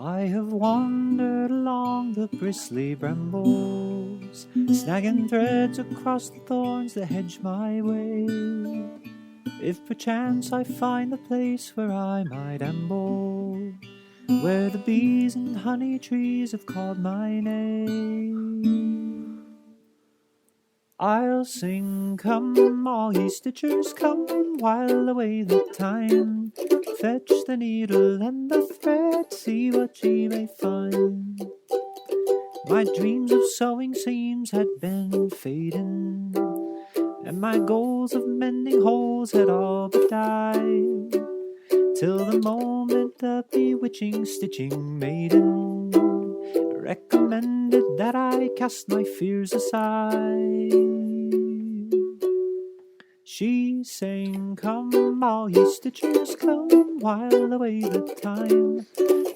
I have wandered along the bristly brambles, snagging threads across the thorns that hedge my way. If perchance I find the place where I might amble, where the bees and honey trees have called my name, I'll sing, come all ye stitchers, come, while away the time. Fetch the needle and the thread, see what ye may find. My dreams of sewing seams had been fading, and my goals of mending holes had all but died, till the moment the bewitching stitching maiden recommended that I cast my fears aside. She sang, come all ye stitchers, come, while away the time.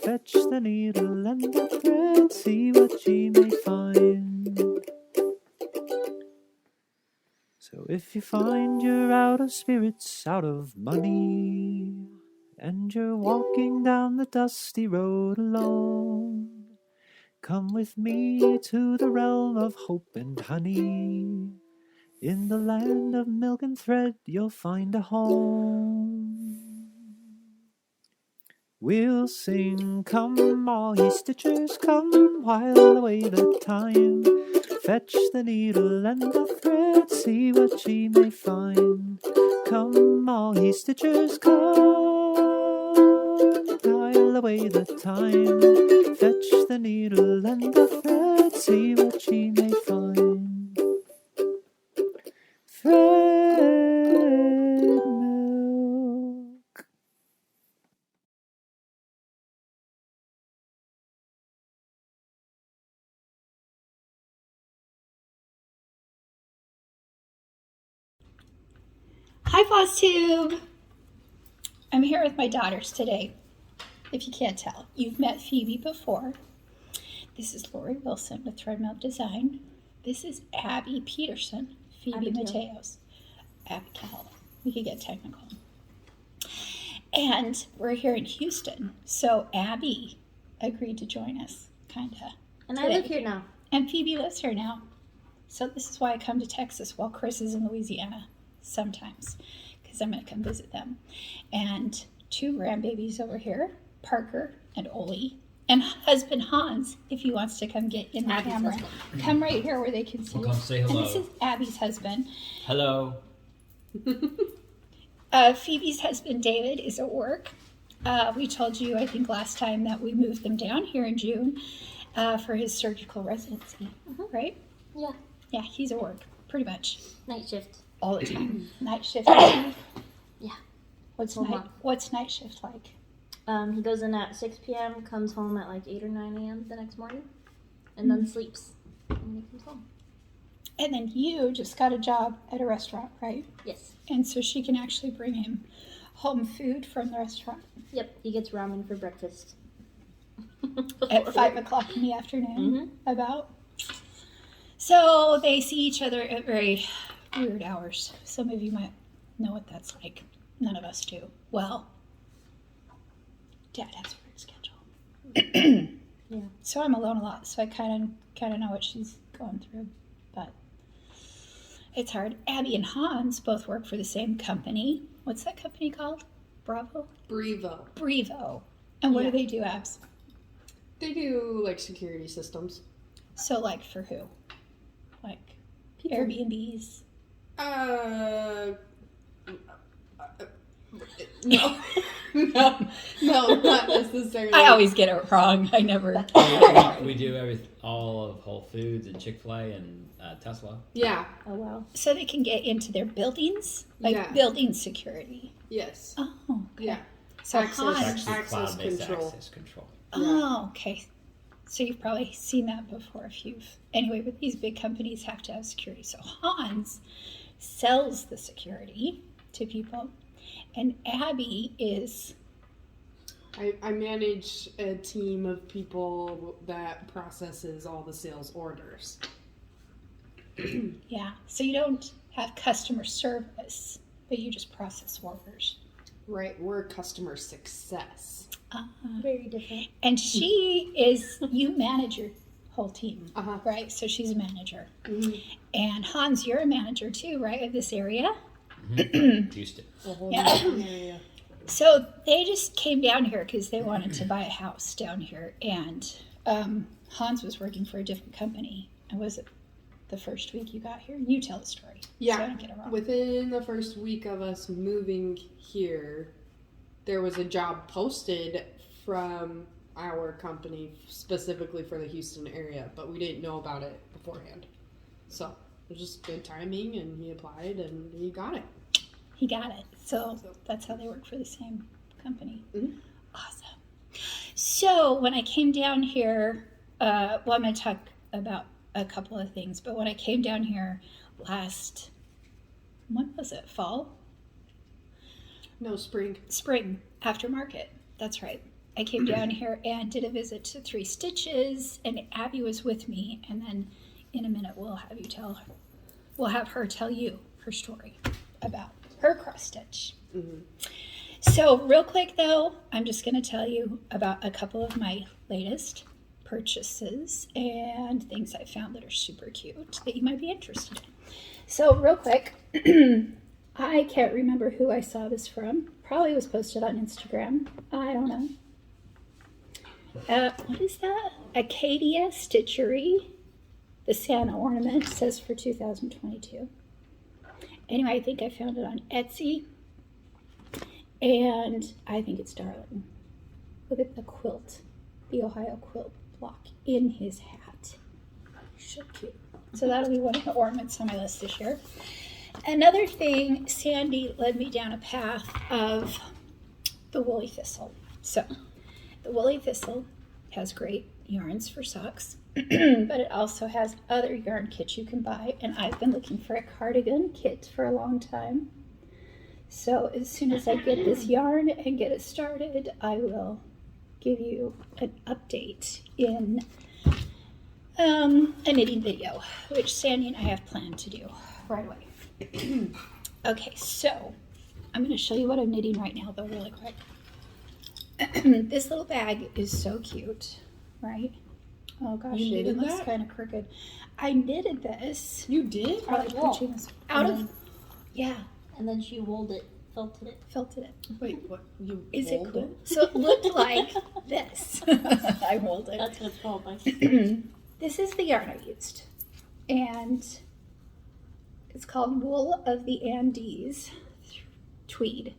Fetch the needle and the thread, see what ye may find. So if you find you're out of spirits, out of money, and you're walking down the dusty road alone, come with me to the realm of hope and honey. In the land of milk and thread, you'll find a home. We'll sing, come all ye stitchers, come, while away the time. Fetch the needle and the thread, see what ye may find. Come all ye stitchers, come, while away the time. Fetch the needle and the thread, see what ye may find. Thread milk. Hi, FlossTube! I'm here with my daughters today. If you can't tell, you've met Phoebe before. This is Lori Wilson with Thread Milk Design. This is Abby Peterson, Phoebe Mateos, Abigail. We could get technical. And we're here in Houston, so Abby agreed to join us, kinda. And today. I live here now. And Phoebe lives here now. So this is why I come to Texas while Chris is in Louisiana sometimes, because I'm going to come visit them. And two grandbabies over here, Parker and Oli, and husband Hans, if he wants to come get in the Abby's camera. husband. Come right here where they can see. Well, come say hello. And this is Abby's husband. Hello. Phoebe's husband, David, is at work. We told you, I think, last time that we moved them down here in June for his surgical residency, right? Yeah. Yeah, he's at work, pretty much. Night shift. All the time. Night shift. Yeah. What's night shift like? He goes in at 6 p.m., comes home at like 8 or 9 a.m. the next morning, and then sleeps when he comes home. And then you just got a job at a restaurant, right? Yes. And so she can actually bring him home food from the restaurant. Yep. He gets ramen for breakfast. At 5 o'clock in the afternoon, about. So they see each other at very weird hours. Some of you might know what that's like. None of us do. Well, Dad has a weird schedule. Yeah. So I'm alone a lot. So I kind of know what she's going through, but it's hard. Abby and Hans both work for the same company. What's that company called? Bravo? Brevo. And what do they do, Abs? They do like security systems. So like for who? Like People. Airbnbs? No, not necessarily. I always get it wrong. I never. We do all of Whole Foods and Chick-fil-A and Tesla. Yeah. Oh, wow. So they can get into their buildings? Like building security? Yes. Oh, okay. Yeah. So Access. Hans. Actually, Access cloud-based control. access control. Oh, okay. So you've probably seen that before if you've... Anyway, but these big companies have to have security. So Hans sells the security to people. And Abby is... I manage a team of people that processes all the sales orders. Yeah. So you don't have customer service, but you just process orders. Right. We're customer success. Very different. And she is, you manage your whole team, Uh-huh. right? So she's a manager. Mhm. And Hans, you're a manager too, right, of this area? Houston. The whole Yeah. Newton area. So they just came down here because they wanted to buy a house down here. And Hans was working for a different company. And was it the first week you got here? You tell the story. So I Yeah. don't get it wrong. Within the first week of us moving here, there was a job posted from our company specifically for the Houston area, but we didn't know about it beforehand. So it was just good timing, and he applied and he got it. He got it. So that's how they work for the same company. Mhm. Awesome. So when I came down here, well, I'm going to talk about a couple of things, but when I came down here last, when was it? Fall? No, spring. Spring, after market. That's right. I came down here and did a visit to 3 Stitches, and Abby was with me. And then in a minute, we'll have her tell you her story about her cross stitch. Mhm. So real quick though, I'm just going to tell you about a couple of my latest purchases and things I found that are super cute that you might be interested in. So real quick, I can't remember who I saw this from. Probably was posted on Instagram. I don't know. What is that? Acadia Stitchery. The Santa ornament says for 2022. Anyway, I think I found it on Etsy. And I think it's darling. Look at the quilt. The Ohio quilt block in his hat. So cute. So that'll be one of the ornaments on my list this year. Another thing, Sandy led me down a path of the woolly thistle. So the woolly thistle has great yarns for socks, but it also has other yarn kits you can buy. And I've been looking for a cardigan kit for a long time. So as soon as I get this yarn and get it started, I will give you an update in a knitting video, which Sandy and I have planned to do right away. Okay, so I'm going to show you what I'm knitting right now, though, really quick. This little bag is so cute, right? Oh gosh, You it knitted looks that? kind of crooked. I knitted this. You did? Out of wool. Out of, yeah, And then she wooled it, felted it. felted it. Wait, what? You Is it rolled cool? So it looked like this. I rolled it. That's what it's called. This is the yarn I used. And it's called Wool of the Andes Tweed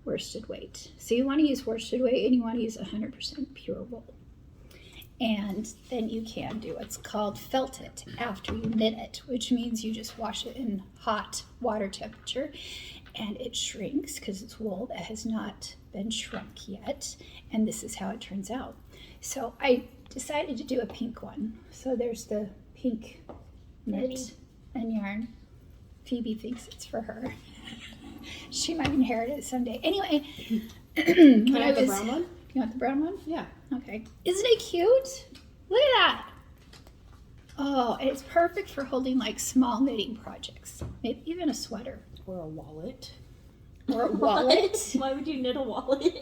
worsted weight. So you want to use worsted weight and you want to use 100% pure wool. And then you can do what's called felt it after you knit it, which means you just wash it in hot water temperature and it shrinks because it's wool that has not been shrunk yet. And this is how it turns out. So I decided to do a pink one. So there's the pink knit and yarn. Phoebe thinks it's for her. She might inherit it someday. Anyway, Can I have the brown one? You want the brown one? Yeah. Okay. Isn't it cute? Look at that. Oh, and it's perfect for holding like small knitting projects. Maybe even a sweater. Or a wallet. Or a wallet. Why would you knit a wallet?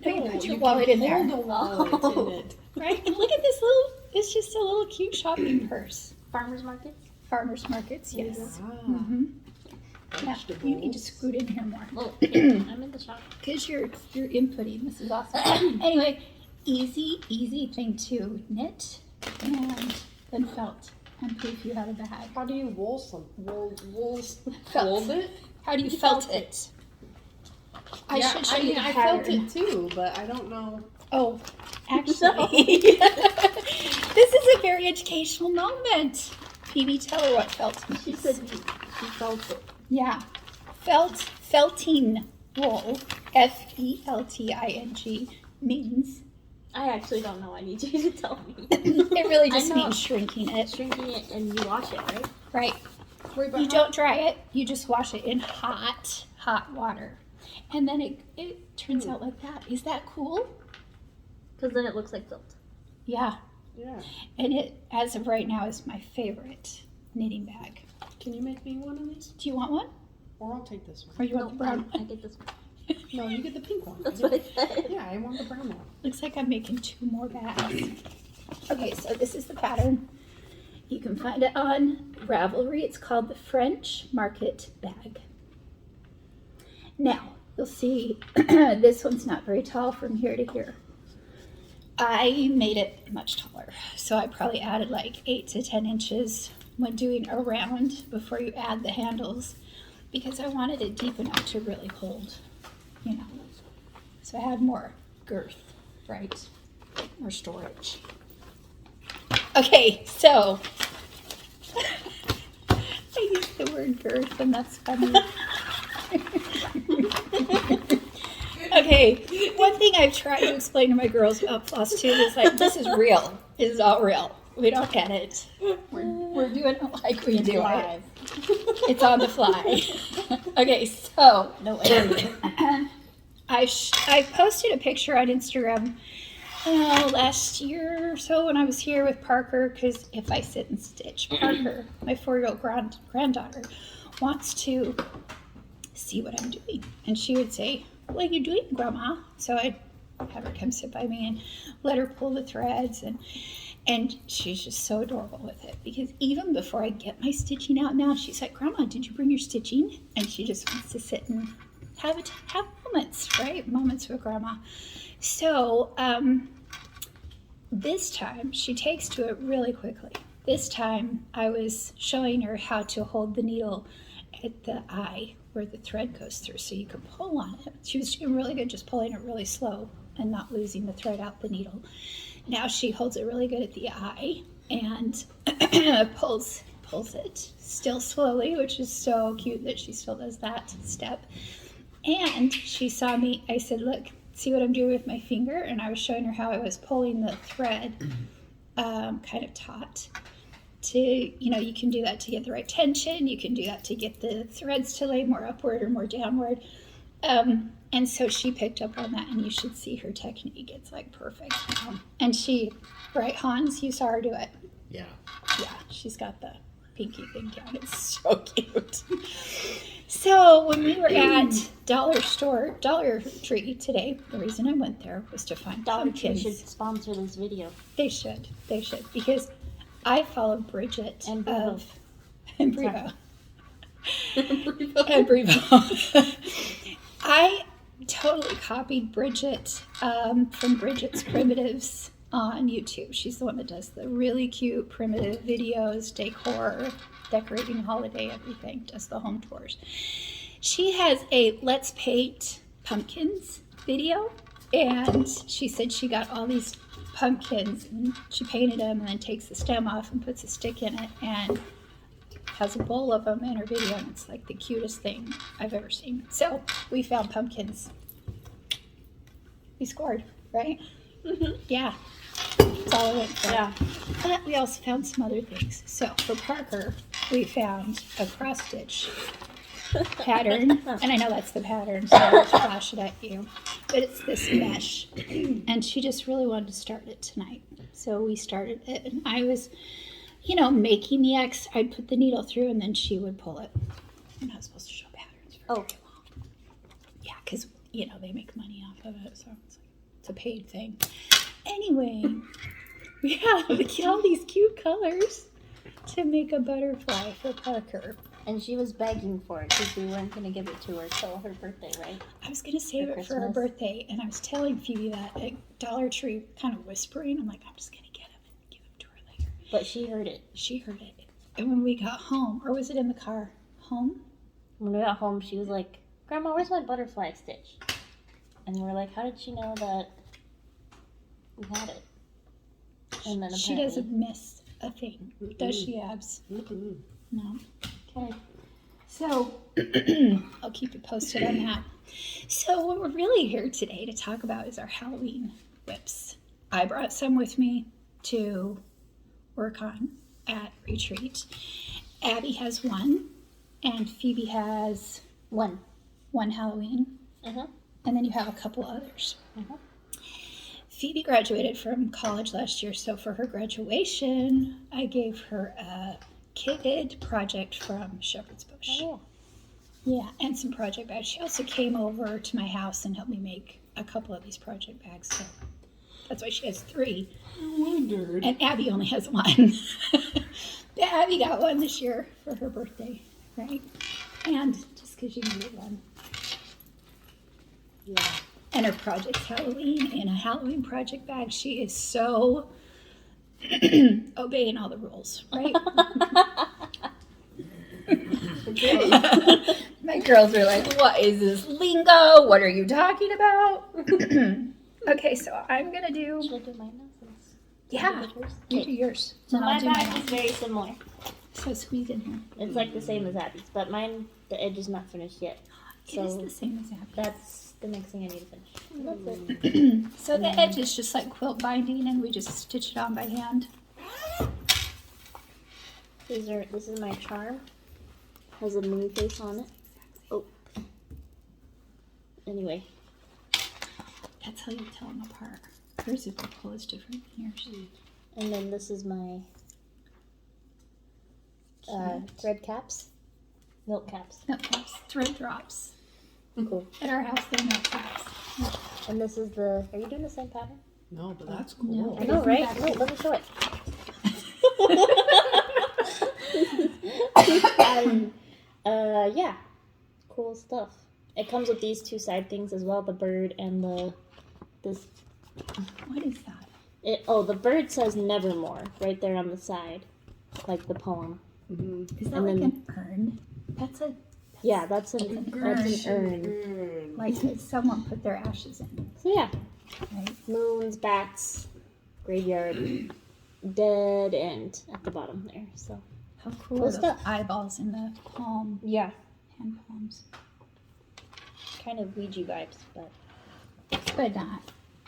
No, you put your you wallet can in there. hold a wallet Oh. in it. Right? And look at this little, it's just a little cute shopping purse. Farmers markets? Farmers markets, yes. Ah, Mm-hmm. Yeah, vegetables. you need to scoot in here more. Oh, I'm in the shop. Because you're inputting. This is awesome. Anyway, easy thing to knit and then felt and proof you have a bag. How do you wool Felt. fold it? How do you felt it? I should show you the I felt pattern. it too, but I don't know. Oh, actually, this is a very educational moment. Phoebe, tell her what felt means. She said she felt it. Yeah, felting wool, Felting, means I actually don't know. I need you to tell me. it really just I know. means shrinking it. Shrinking it and you wash it, right? Right. Wait, but You don't dry it. You just wash it in hot water, and then it turns out like that. Is that cool? Because then it looks like felt. Yeah. Yeah. And it, as of right now, is my favorite knitting bag. Can you make me one of these? Do you want one? Or I'll take this one. Or you want No, the brown I one? get this one. No, you get the pink one. That's what I said. Yeah, I want the brown one. Looks like I'm making 2 more bags. Okay, so this is the pattern. You can find it on Ravelry. It's called the French Market Bag. Now, you'll see this one's not very tall from here to here. I made it much taller, so I probably added like 8 to 10 inches when doing a round before you add the handles, because I wanted it deep enough to really hold, you know. So I had more girth, right? More storage. Okay, so I used the word girth, and that's funny. Okay, one thing I've tried to explain to my girls about FlossTube is like, this is real. This is all real. We don't edit. We're doing it like we do it. It's on the fly. Okay, so No editing. I posted a picture on Instagram last year or so when I was here with Parker, because if I sit and stitch, Parker, my 4-year-old granddaughter, wants to see what I'm doing. And she would say, "What are you doing, Grandma?" So I'd have her come sit by me and let her pull the threads, and she's just so adorable with it, because even before I get my stitching out now, she's like, "Grandma, did you bring your stitching?" And she just wants to sit and have moments, right? Moments with Grandma. So this time she takes to it really quickly. This time I was showing her how to hold the needle at the eye where the thread goes through, so you can pull on it. She was doing really good, just pulling it really slow and not losing the thread out the needle. Now she holds it really good at the eye and pulls it still slowly, which is so cute that she still does that step. And she saw me, I said, "Look, see what I'm doing with my finger?" And I was showing her how I was pulling the thread kind of taut. To, you know, you can do that to get the right tension. You can do that to get the threads to lay more upward or more downward. And so she picked up on that, and you should see her technique. It's like perfect. And she, right, Hans, you saw her do it. Yeah. Yeah, she's got the pinky thing down. It's so cute. So when we were at Dollar Tree today, the reason I went there was to find Dollar Tree pumpkins. should sponsor this video. They should, because I follow Bridget And Brevo. and Brevo. And Brevo. I totally copied Bridget from Bridget's Primitives on YouTube. She's the one that does the really cute primitive videos, decor, decorating, holiday, everything, does the home tours. She has a Let's Paint Pumpkins video, and she said she got all these pumpkins and she painted them and then takes the stem off and puts a stick in it and has a bowl of them in her video, and it's like the cutest thing I've ever seen. So we found pumpkins. We scored, right? Mm-hmm. Yeah, that's all I went for. Yeah. But we also found some other things. So for Parker, we found a cross stitch pattern, and I know that's the pattern, so I'll flash it at you. But it's this mesh, and she just really wanted to start it tonight. So we started it, and I was, you know, making the X. I'd put the needle through, and then she would pull it. I'm not supposed to show patterns for too long. Yeah, because, you know, they make money off of it, so it's a paid thing. Anyway, we have all these cute colors to make a butterfly for Parker. And she was begging for it because we weren't going to give it to her till her birthday, right? I was going to save it for her Christmas. birthday, and I was telling Phoebe that at Dollar Tree, kind of whispering. I'm like, I'm just going to get him and give him to her later. But she heard it. She heard it. And when we got home, or was it in the car? Home? When we got home, she was like, "Grandma, where's my butterfly stitch?" And we're like, "How did she know that we had it?" And then She doesn't miss a thing, does she, Abs? No. Okay. So, I'll keep you posted on that. So, what we're really here today to talk about is our Halloween whips. I brought some with me to work on at retreat. Abby has one, and Phoebe has one Halloween, Uh-huh. and then you have a couple others. Uh-huh. Phoebe graduated from college last year, so for her graduation, I gave her a kitted project from Shepherd's Bush. Oh, Yeah, and some project bags. She also came over to my house and helped me make a couple of these project bags. So that's why she has 3. I wondered. And Abby only has 1. But Abby got 1 this year for her birthday, right? And just because you needed 1. Yeah. And her project's Halloween, in a Halloween project bag. She is so obeying all the rules, right? My girls are like, what is this lingo? What are you talking about? Okay, so I'm going to do... Should I do mine now? Yeah, you do yours. So Then my I'll do bag mine. is very similar. So squeeze in here. It's like the same as Abby's, but mine, the edge is not finished yet. It is So the same as Abby's. that's the next thing I need to finish. That's it. So the edge is just like quilt binding, and we just stitch it on by hand. This is my charm. Has a moon face on it. Oh. Anyway. That's how you tell them apart. Hers is pull is different than yours. And then this is my thread caps. Milk caps. Milk caps, thread drops. Cool. At our house, they're milk caps. And this is the... Are you doing the same pattern? No, but that's cool. No. I know, right? Wait, let me show it. And, yeah. Cool stuff. It comes with these 2 side things as well, the bird and this. What is that? The bird says nevermore right there on the side, like the poem. Is that And like then- an urn? That's a Yeah, that's an urn. like that someone put their ashes in, So yeah, right? moons, bats, graveyard, dead, and at the bottom there. So How cool Cool are those stuff. eyeballs in the palm, yeah, hand palms? kind of Ouija vibes, but But not.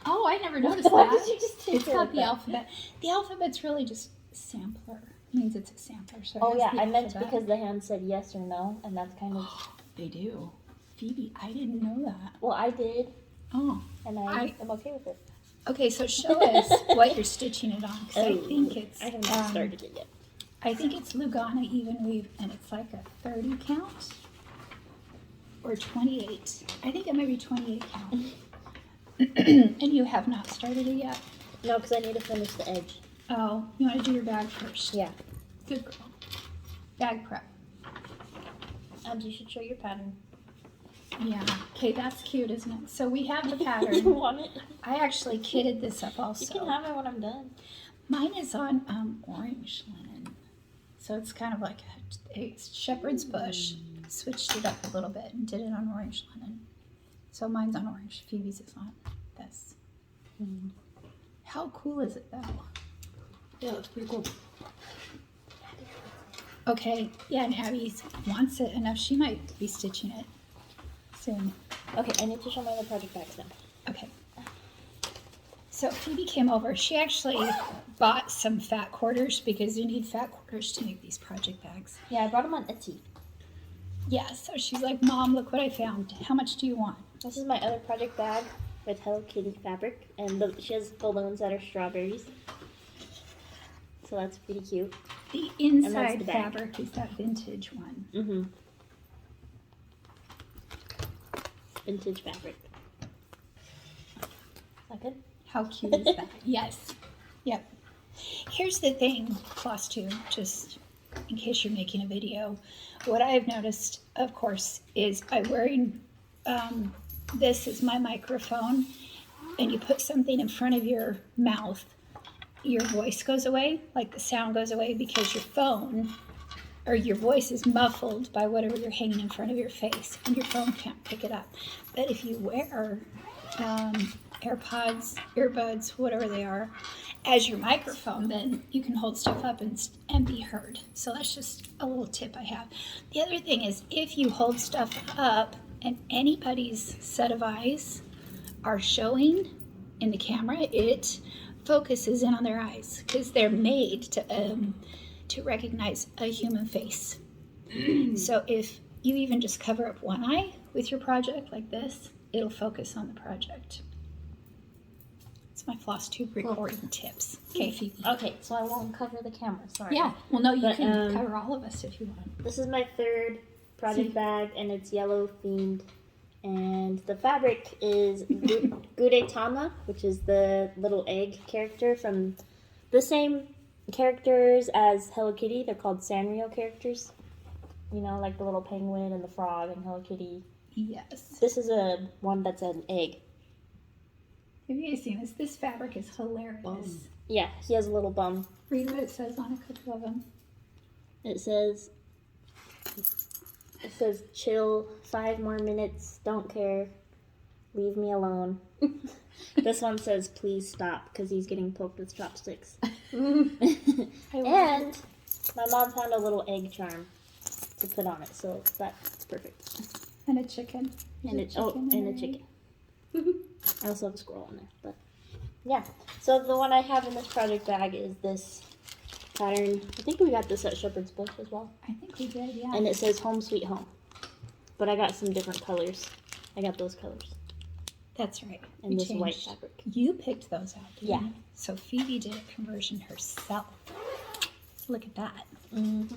Oh, I never noticed Why that. did you just take It's it got like the that? alphabet. The alphabet's really just sampler. It means it's a sampler. So it oh has yeah, the I meant alphabet. because the hand said yes or no, and that's kind of They do. Phoebe, I didn't know that. well, I did, Oh. and I am okay with it. Okay, so show us what you're stitching it on, because I think it's I have not started it yet. I think it's Lugana even weave, and it's like a 30 count or 28. I think it might be 28 count. And you have not started it yet. No, because I need to finish the edge. Oh, you want to do your bag first? Yeah, Good girl. Bag prep. and you should show your pattern. Yeah. Okay, that's cute, isn't it? So we have the You pattern. want it? I actually kitted this up You also. can have it when I'm done. Mine is on orange linen. So it's kind of like a shepherd's bush. Switched it up a little bit and did it on orange linen. So mine's on orange. Phoebe's is on this. How cool is it though? Yeah, that's pretty cool. Okay, yeah, and Abby wants it enough. She might be stitching it soon. Okay, I need to show my other project bags now. Okay. So Phoebe came over. She actually bought some fat quarters because you need fat quarters to make these project bags. Yeah, I brought them on Etsy. Yeah, so she's like, Mom, look what I found. How much do you want? This is my other project bag with Hello Kitty fabric, and she has balloons that are strawberries. So that's pretty cute. The that's inside the bag. fabric is that vintage one. Mm-hmm. Vintage fabric. Is that good? How cute is that? Yes. Yep. Here's the thing, FlossTube, just in case you're making a video. What I've noticed, of course, is by wearing this as my microphone and you put something in front of your mouth, your voice goes away, like the sound goes away because your phone or your voice is muffled by whatever you're hanging in front of your face and your phone can't pick it up. But if you wear AirPods, earbuds, whatever they are, as your microphone, then you can hold stuff up and be heard. So that's just a little tip I have. The other thing is if you hold stuff up and anybody's set of eyes are showing in the camera, it focuses in on their eyes because they're made to recognize a human face. So if you even just cover up one eye with your project like this, it'll focus on the project. It's my FlossTube recording tips. Okay, Phoebe. Okay, so I won't cover the camera, sorry. Yeah, well, no, you But, can cover all of us if you want. This is my third project bag, and it's yellow themed. And the fabric is Gudetama, which is the little egg character from the same characters as Hello Kitty. They're called Sanrio characters. You know, like the little penguin and the frog and Hello Kitty. Yes. This is a one that's an egg. Have you guys seen this? This fabric is hilarious. Bum. Yeah, he has a little bum. Read what it says on a couple of them. It says, chill, 5 more minutes, don't care, leave me alone. This one says, please stop, because he's getting poked with chopsticks. And my mom found a little egg charm to put on it, so that's perfect. And a chicken. And There's a chicken. I also have a squirrel in there, but yeah. So the one I have in this project bag is this pattern. I think we got this at Shepherd's Bush as well. I think we did, yeah. And it says Home Sweet Home. But I got some different colors. I got those colors. That's right. And We this white changed. fabric. You picked those out, didn't Yeah. you? So Phoebe did a conversion herself. Look at that. Mm-hmm.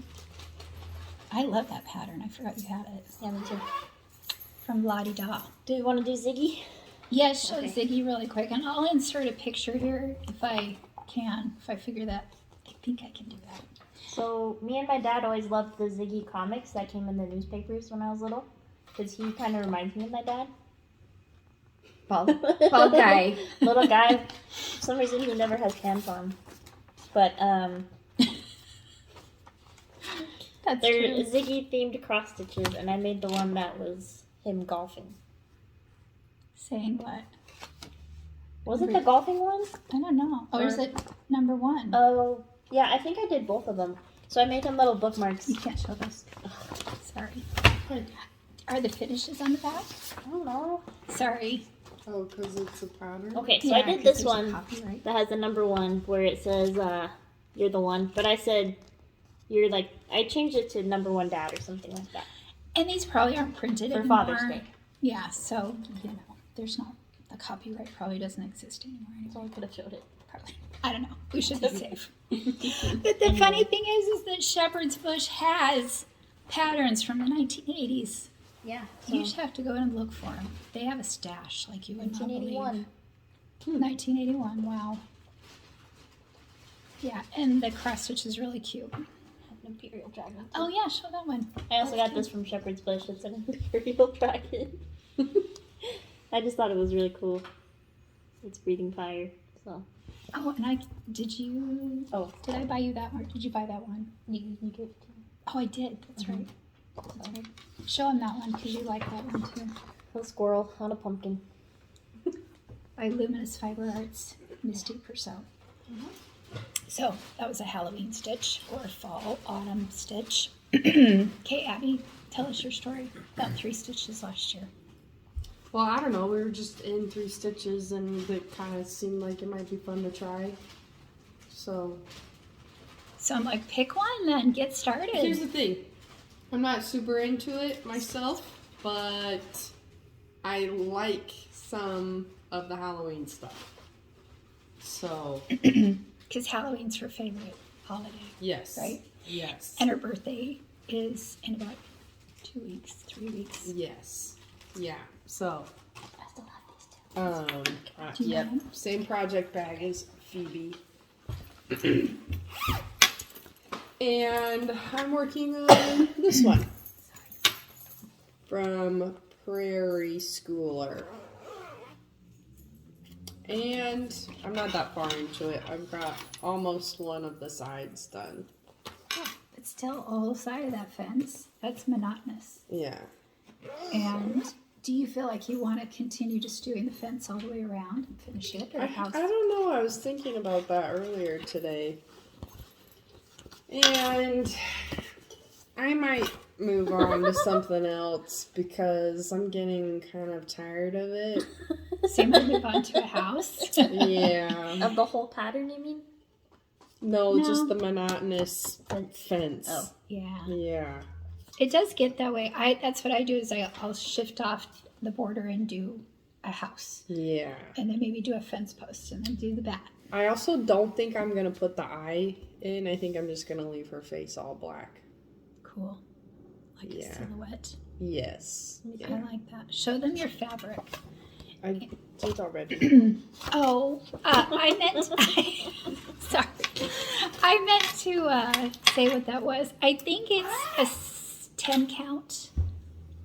I love that pattern. I forgot you had it. Yeah, me too. From Lottie Da. Do we want to do Ziggy? Yeah, show Okay. Ziggy really quick. And I'll insert a picture here if I can. If I figure that. I think I can do that. So me and my dad always loved the Ziggy comics that came in the newspapers when I was little. Because he kind of reminds me of my dad. Bald guy. Little guy. For some reason he never has pants on. But That's they're true. Ziggy themed cross stitches, and I made the one that was him golfing. Saying what? Was it the golfing one? I don't know. Or is it number 1? Oh, yeah, I think I did both of them. So I made them little bookmarks. You can't show those. Sorry. Are the finishes on the back? I don't know. Sorry. Oh, because it's a pattern? Okay, so Yeah, I did 'cause this there's a one copyright. that has the number 1 where it says, you're the one. But I said, you're like, I changed it to number 1 dad or something like that. And these probably aren't printed For anymore. Father's Day. Yeah, so, you know, there's not, the copyright probably doesn't exist anymore anyway. So I could have showed it. Probably. I don't know. We should be safe. But the funny thing is that Shepherd's Bush has patterns from the 1980s. Yeah. You just have to go in and look for them. They have a stash like you would not believe. 1981. 1981, wow. Yeah, and the cross stitch is really cute. An Imperial Dragon. Oh yeah, show that one. I also got this from Shepherd's Bush. It's an Imperial Dragon. I just thought it was really cool. It's breathing fire, so. Oh, and did I buy you that one? Or did you buy that one? You gave it to me. Oh, I did. That's right. That's right. Show him that one because you like that one too. A squirrel on a pumpkin. By Luminous Fiber Arts, Misty Purcell. So that was a Halloween stitch or a fall autumn stitch. Okay, Abby, tell us your story about 3 stitches last year. Well, I don't know. We were just in 3 stitches, and it kind of seemed like it might be fun to try. So I'm like, pick one then, get started. here's the thing. I'm not super into it myself, but I like some of the Halloween stuff. So, Because Halloween's her favorite holiday, yes. right? Yes. And her birthday is in about 2 weeks, 3 weeks. Yes. Yeah. So, I still have these two. Do you yep. want 'em? Same project bag as Phoebe. And I'm working on this one from Prairie Schooler. And I'm not that far into it. I've got almost one of the sides done. But still, all side of that fence, that's monotonous. Yeah. And do you feel like you want to continue just doing the fence all the way around and finish it? Or I how? don't know. I was thinking about that earlier today. And I might move on to something else because I'm getting kind of tired of it. Same way move on to a house. Yeah. Of the whole pattern, you mean? No, No. just the monotonous fence. Oh. Yeah. Yeah. It does get that way. That's what I do is I'll shift off the border and do a house. Yeah. And then maybe do a fence post and then do the bat. I also don't think I'm going to put the eye in. I think I'm just going to leave her face all black. Cool. like a Yeah. silhouette. Yes. I like that. Show them your fabric. I did already. Oh, I meant. Sorry, I meant to say what that was. I think it's a 10 count.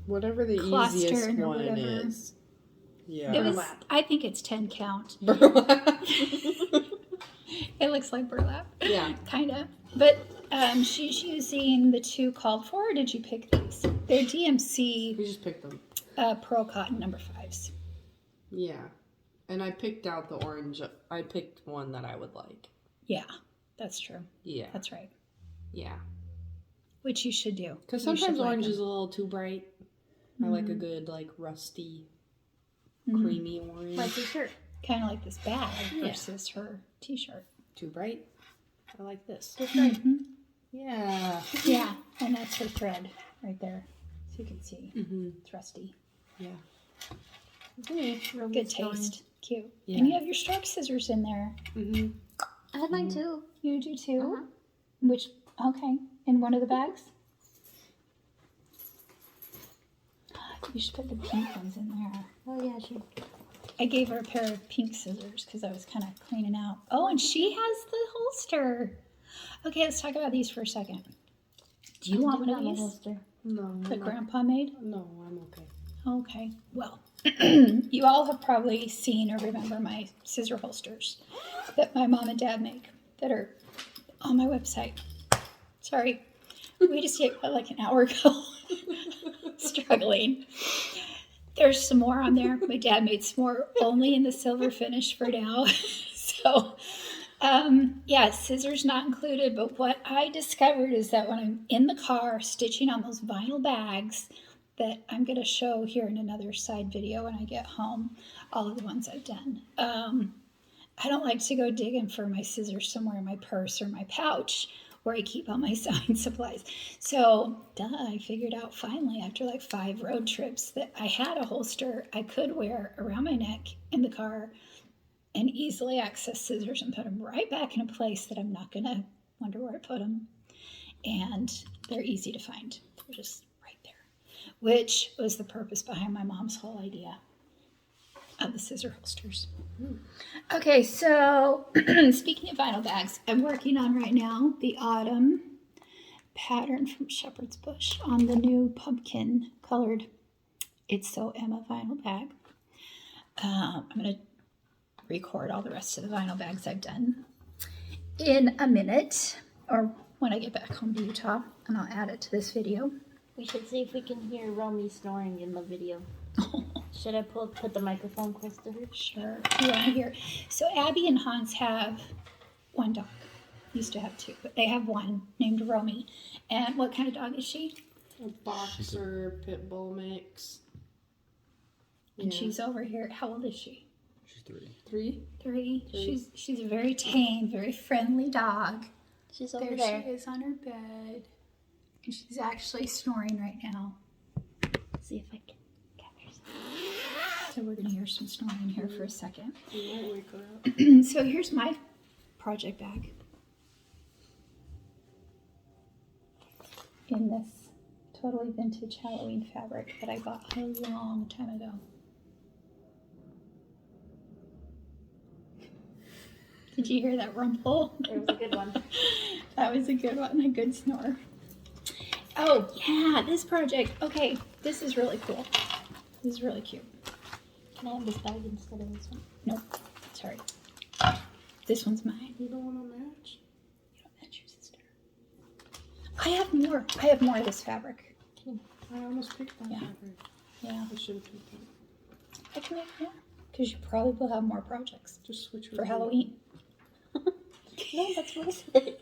Whatever the Cluster easiest or one whatever. is. Yeah. It was. I think it's 10 count. Burlap. It looks like burlap. Yeah. Kind of. But she's using the 2 called for, or did you pick these? They're DMC We just picked them. Pearl Cotton number 5s. Yeah. And I picked out the orange. I picked one that I would like. Yeah, that's true. Yeah. That's right. Yeah. Which you should do. Because You should sometimes like orange them. is a little too bright. I like a good, like, rusty, Mhm. creamy orange. My t-shirt. Kind of like this bag Yeah. versus her t-shirt. Too bright. I like this. Mhm. Yeah. Yeah, and that's her thread right there. So you can see Mm-hmm. it's rusty. Yeah. Okay. Real good taste. Cute. Yeah. And you have your stroke scissors in there. Mm-hmm. I had mine too. You do too? Uh-huh. Which, okay, in one of the bags? You should put the pink ones in there. Oh yeah, sure. I gave her a pair of pink scissors because I was kind of cleaning out. Oh, and she has the holster. Okay, let's talk about these for a second. Do you want one of these? Holster. No. That Grandpa made? No, I'm okay. Okay, well, you all have probably seen or remember my scissor holsters that my mom and dad make that are on my website. Sorry, we just hit like an hour ago. Struggling. There's some more on there. My dad made some more only in the silver finish for now. So, yeah, scissors not included. But what I discovered is that when I'm in the car stitching on those vinyl bags that I'm going to show here in another side video when I get home, all of the ones I've done. I don't like to go digging for my scissors somewhere in my purse or my pouch where I keep all my sewing supplies. So, I figured out finally after like 5 road trips that I had a holster I could wear around my neck in the car and easily access scissors and put them right back in a place that I'm not going to wonder where I put them. And they're easy to find. They're just right there, which was the purpose behind my mom's whole idea of the scissor holsters. Okay, so speaking of vinyl bags, I'm working on right now the autumn pattern from Shepherd's Bush on the new pumpkin colored It's So Emma vinyl bag. I'm going to record all the rest of the vinyl bags I've done in a minute, or when I get back home to Utah, and I'll add it to this video. We should see if we can hear Romy snoring in the video. Should I put the microphone close to her? Sure. You want to hear? So Abby and Hans have one dog. Used to have 2, but they have one named Romy. And what kind of dog is she? A boxer pit bull mix. And Yeah. she's over here. How old is she? She's 3. 3? 3. She's a very tame, very friendly dog. She's over There there. she is on her bed. And she's actually snoring right now. See if I can capture some. So we're going to hear some snoring here for a second. You might wake her up. So here's my project bag. In this totally vintage Halloween fabric that I bought a long time ago. Did you hear that rumble? It was a good one. That was a good one, a good snore. Oh, yeah, this project. Okay, this is really cool. This is really cute. Can I have this bag instead of this one? Nope, sorry. This one's mine. You don't want to match? You don't match your sister. I have more. I have more of this fabric. I almost picked that Yeah. fabric. Yeah, I should have picked that. I can make more. Because you probably will have more projects Just switch for Halloween. No, that's worth it.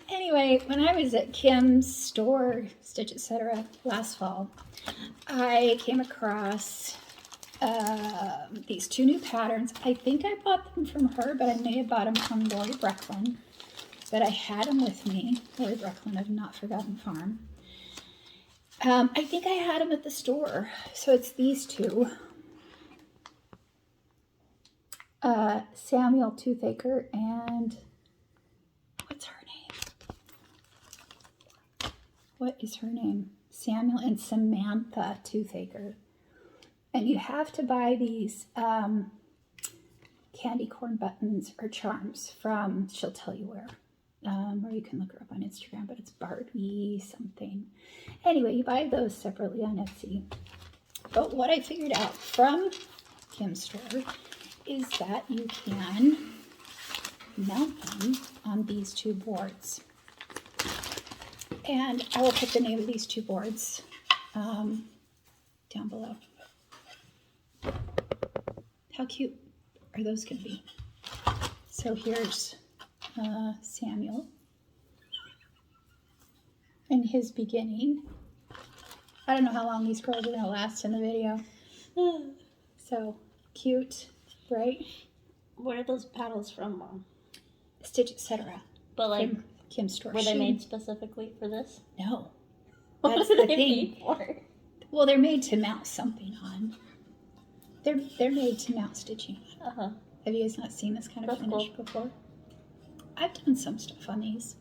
Anyway, when I was at Kim's store, Stitch Etc., last fall, I came across these 2 new patterns. I think I bought them from her, but I may have bought them from Lori Brecklin. But I had them with me. Lori Brecklin of Not Forgotten Farm. I think I had them at the store. So it's these 2. Samuel Toothaker and what's her name? what is her name? Samuel and Samantha Toothaker. And you have to buy these candy corn buttons or charms from, she'll tell you where. Or you can look her up on Instagram, but it's Barbie something. Anyway, you buy those separately on Etsy. But what I figured out from Kim's store is that you can mount them on these two boards. And I will put the name of these two boards down below. How cute are those going to be? So here's Samuel in his beginning. I don't know how long these girls are going to last in the video. So cute, right? Where are those paddles from, Mom? Stitch, etc. But like, Kim's store. were they made specifically for this? No. What That's were the they thing. made for? Well, they're made to mount something on. They're made to mount stitching. Uh-huh. Have you guys not seen this kind of That's finish cool. before? I've done some stuff on these.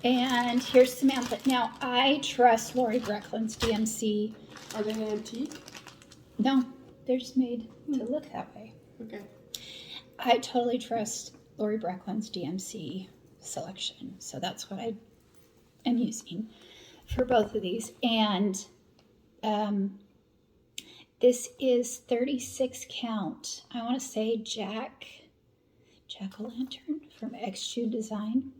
And here's Samantha. Now, I trust Lori Breckland's DMC. Are they antique? No, they're just made to look that way. Okay. I totally trust Lori Breckland's DMC selection. So that's what I am using for both of these. And this is 36 count. I want to say Jack-o'-lantern from XJune Design.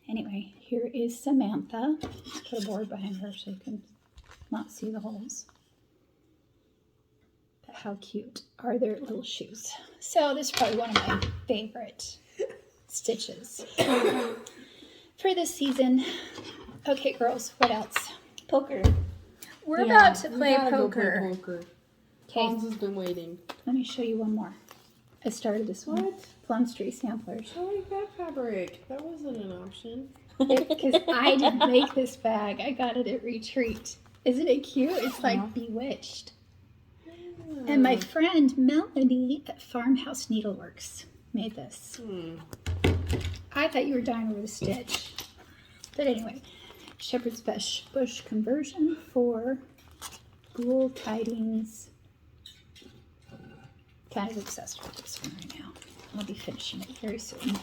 Anyway, here is Samantha. Let's put a board behind her so you can not see the holes. But how cute are their little shoes? So this is probably one of my favorite stitches for this season. Okay, girls, what else? Poker. We're Yeah, about to we play gotta go poker. play poker. Okay, Hans has been waiting. let me show you one more. I started this one. What? Plum Street Samplers. I like that fabric. That wasn't an option. Because I didn't make this bag. I got it at Retreat. Isn't it cute? It's like Bewitched. And my friend Melanie at Farmhouse Needleworks made this. I thought you were dying over the stitch. But anyway, Shepherd's Bush conversion for Ghoul Tidings. Kind of obsessed with this one right now. I'll be finishing it very soon.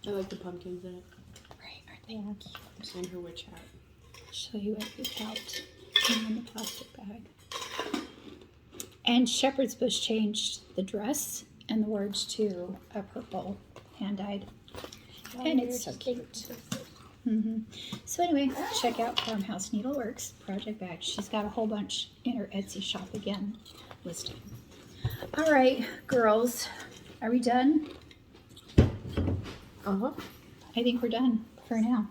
I like the pumpkins in it. Right, aren't they cute? And her witch hat. I'll show you it without in the plastic bag. And Shepherd's Bush changed the dress and the words to a purple hand-dyed. And it's so cute. So anyway, check out Farmhouse Needleworks project bag. She's got a whole bunch in her Etsy shop again listed. All right, girls, are we done? Uh-huh. I think we're done for now.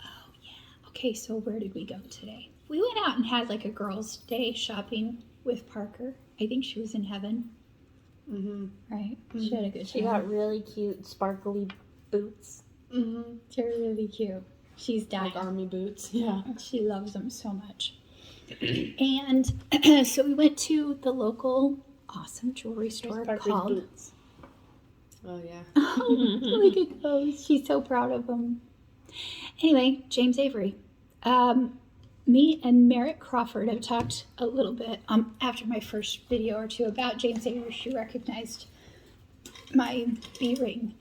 Oh yeah. Okay, so where did we go today? We went out and had like a girls' day shopping with Parker. I think she was in heaven. Right? She had a good time. She got really cute, sparkly boots. They're really cute. She's dying. Like army boots. Yeah. She loves them so much. And so we went to the local awesome jewelry store called... boots. Oh, yeah. Oh, look at those. She's so proud of them. Anyway, James Avery. Me and Merritt Crawford have talked a little bit after my first video or two about James Avery. She recognized my B-ring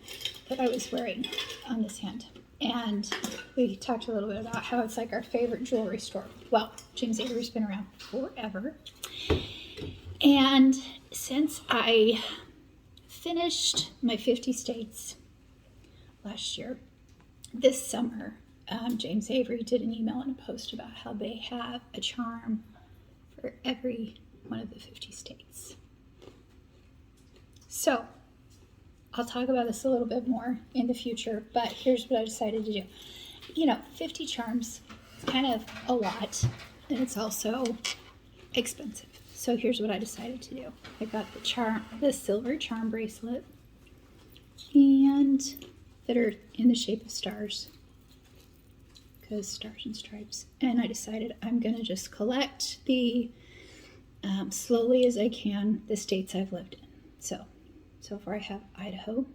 that I was wearing on this hand. And we talked a little bit about how it's like our favorite jewelry store. Well, James Avery's been around forever. And since I finished my 50 states last year, this summer, James Avery did an email and a post about how they have a charm for every one of the 50 states. So, I'll talk about this a little bit more in the future, but here's what I decided to do. You know, 50 charms is kind of a lot, and it's also expensive. So here's what I decided to do. I got the silver charm bracelet, and that are in the shape of stars, because stars and stripes. And I decided I'm gonna just collect the slowly as I can the states I've lived in. So far I have Idaho,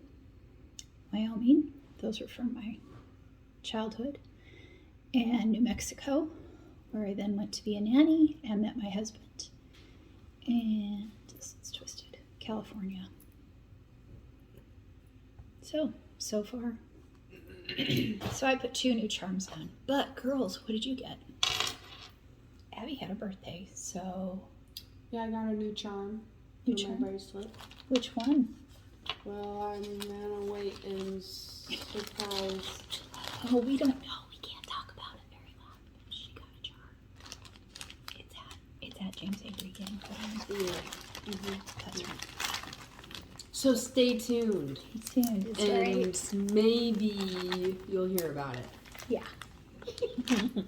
Wyoming, Those were from my childhood. And New Mexico, where I then went to be a nanny and met my husband. And this is twisted. California. So far. So I put 2 new charms on. But girls, what did you get? Abby had a birthday, so Yeah, I got a new charm. New for charm? my bracelet. which one? Well, I'm gonna wait and surprise. Oh, we don't know. We can't talk about it very loud. But she got a charm. It's at James Avery again. That's right. So stay tuned. It's tuned. It's And right. maybe you'll hear about it. Yeah.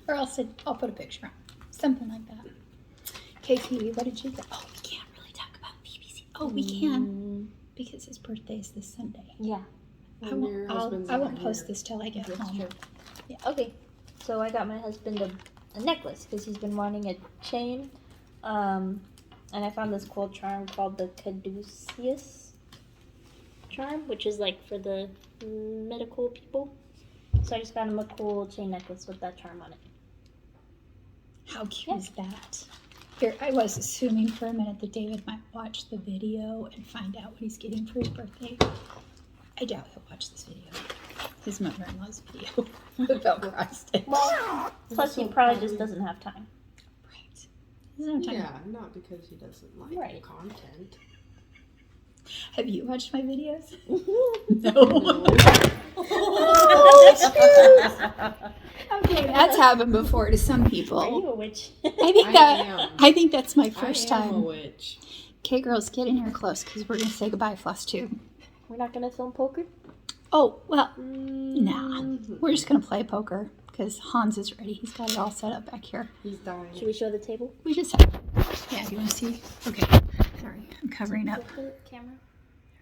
Or I'll put a picture on. Something like that. Okay, Phoebe, what did you get? Oh, we can't really talk about BBC. Oh, we can. Because his birthday is this Sunday. Yeah. I And your won't, husband's I won't not post here. this till I get That's home. true. Yeah. Okay. So I got my husband a necklace because he's been wanting a chain. And I found this cool charm called the Caduceus charm, which is like for the medical people. So I just found him a cool chain necklace with that charm on it. How cute is that? Here, I was assuming for a minute that David might watch the video and find out what he's getting for his birthday. I doubt he'll watch this video. His mother-in-law's video about frosted. Well, plus he probably just doesn't have time. Right. There's no time. Yeah, not because he doesn't like Right. the content. Have you watched my videos? No. Okay, that's happened before to some Are people. you a witch? I think that's my first I am a time. witch. Okay, girls, get in here close because we're gonna say goodbye, FlossTube. We're not gonna film poker? Oh well, nah. We're just gonna play poker because Hans is ready. He's got it all set up back here. He's dying. Should we show the table? We just have. Yeah, do you want to see? Okay. Sorry, I'm covering up. The camera.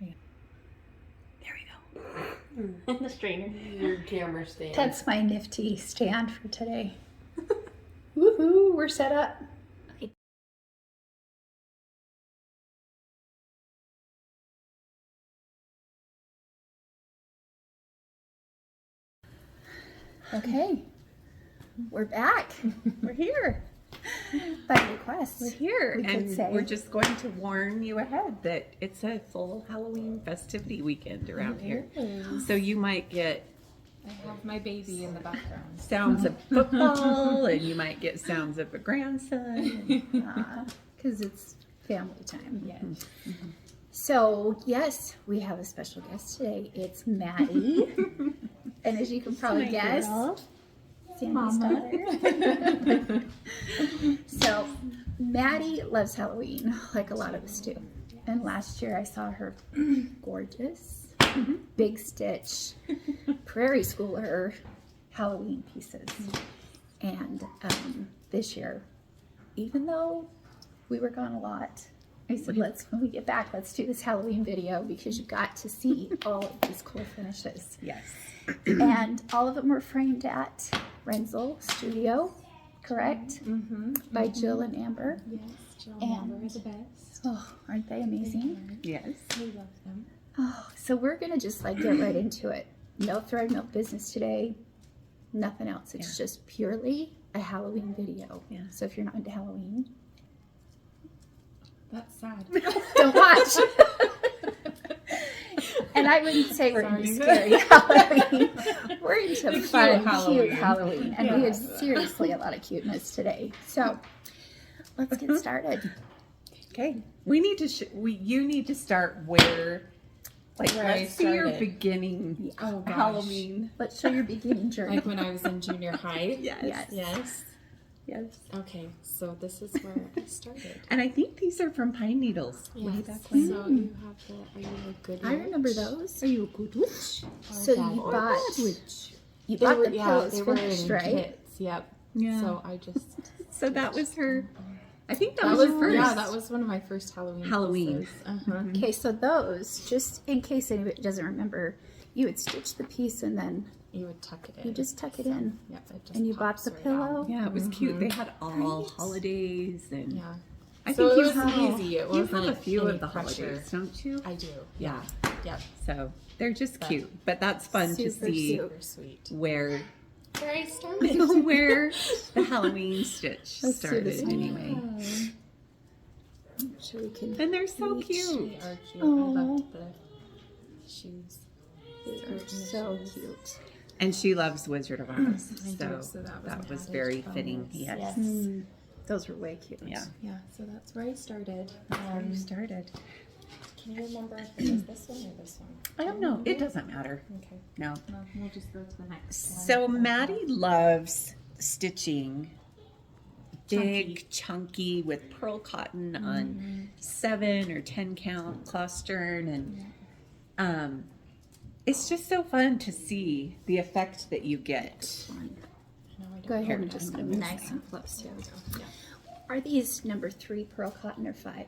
There we go. The strainer. Your camera stand. That's my nifty stand for today. Woohoo! We're set up. Okay, we're back. We're here. By request. We're here, we could and say. we're just going to warn you ahead that it's a full Halloween festivity weekend around here. So you might get I have my baby in the background. sounds of football, and you might get sounds of a grandson. Because it's family time. Yes. So, yes, we have a special guest today. It's Maddie. And as you can probably guess, Sandy's daughter. So, Maddie loves Halloween, like a lot of us do. And last year I saw her gorgeous, big stitch, prairie schooler Halloween pieces. And this year, even though we were gone a lot, I said, when we get back, let's do this Halloween video because you got to see all of these cool finishes. Yes. And all of them were framed at Renzel Studio, correct? By Jill and Amber. Yes, Jill and And- Amber are the best. Oh, aren't they amazing? Yes. We love them. Oh, so we're gonna just like get right into it. No thread, no business today. Nothing else. It's just purely a Halloween video. Yeah. So if you're not into Halloween, That's sad. don't watch. And I wouldn't say we're into Sorry. scary Halloween. We're into cute fun, Halloween. cute Halloween. And we have Yeah. seriously a lot of cuteness today. So let's get started. Okay. We need to. You need to start where. Like, Where I let's see your started. beginning Oh, gosh. Halloween. Let's show your beginning journey. Like when I was in junior high. Yes. Yes. Yes. Yes. Okay, so this is where I started. And I think these are from Pine Needles. Way Yes. back So when. you have the. Are you a good? I remember witch? those. Are you a good witch? Or So bad you witch? bought They the were, pillows they were finished, in right? kits. Yep. Yeah. So I just. So that was her. I think that, That was was her first. yeah. That was one of my first Halloween. Uh-huh. Okay, so those, just in case anybody doesn't remember, you would stitch the piece and then You would tuck it in. you just tuck it in. Yep. It just And you bought pops the right pillow. out. Yeah, it was cute. They had all Right. holidays and Yeah. I So think it you was have easy. It you wasn't have a few any of the pressure. holidays, don't you? I do. Yeah. Yep. So they're just cute, but that's fun to Super see cute. Super sweet. where Where I started. where the Halloween stitch Let's do started this one. anyway. Sure we can. And they're so reach. cute. They are cute. Aw. I love the shoes. They're so cute. And she loves Wizard of Oz, I do, so so that was that an was added very bonus. fitting. Yes. Yes. Those were way cute. Yeah. Yeah, so that's where I started. You started. Can you remember if it was this one or this one? I don't know. It doesn't matter. Okay. No. Well, we'll just go to the next one. So Maddie loves stitching big, chunky with pearl cotton on 7 or 10 count cloth stern, and it's just so fun to see the effect that you get. Go ahead Here, and just go I'm gonna nice and close. Here we go. Are these number 3 pearl cotton or 5?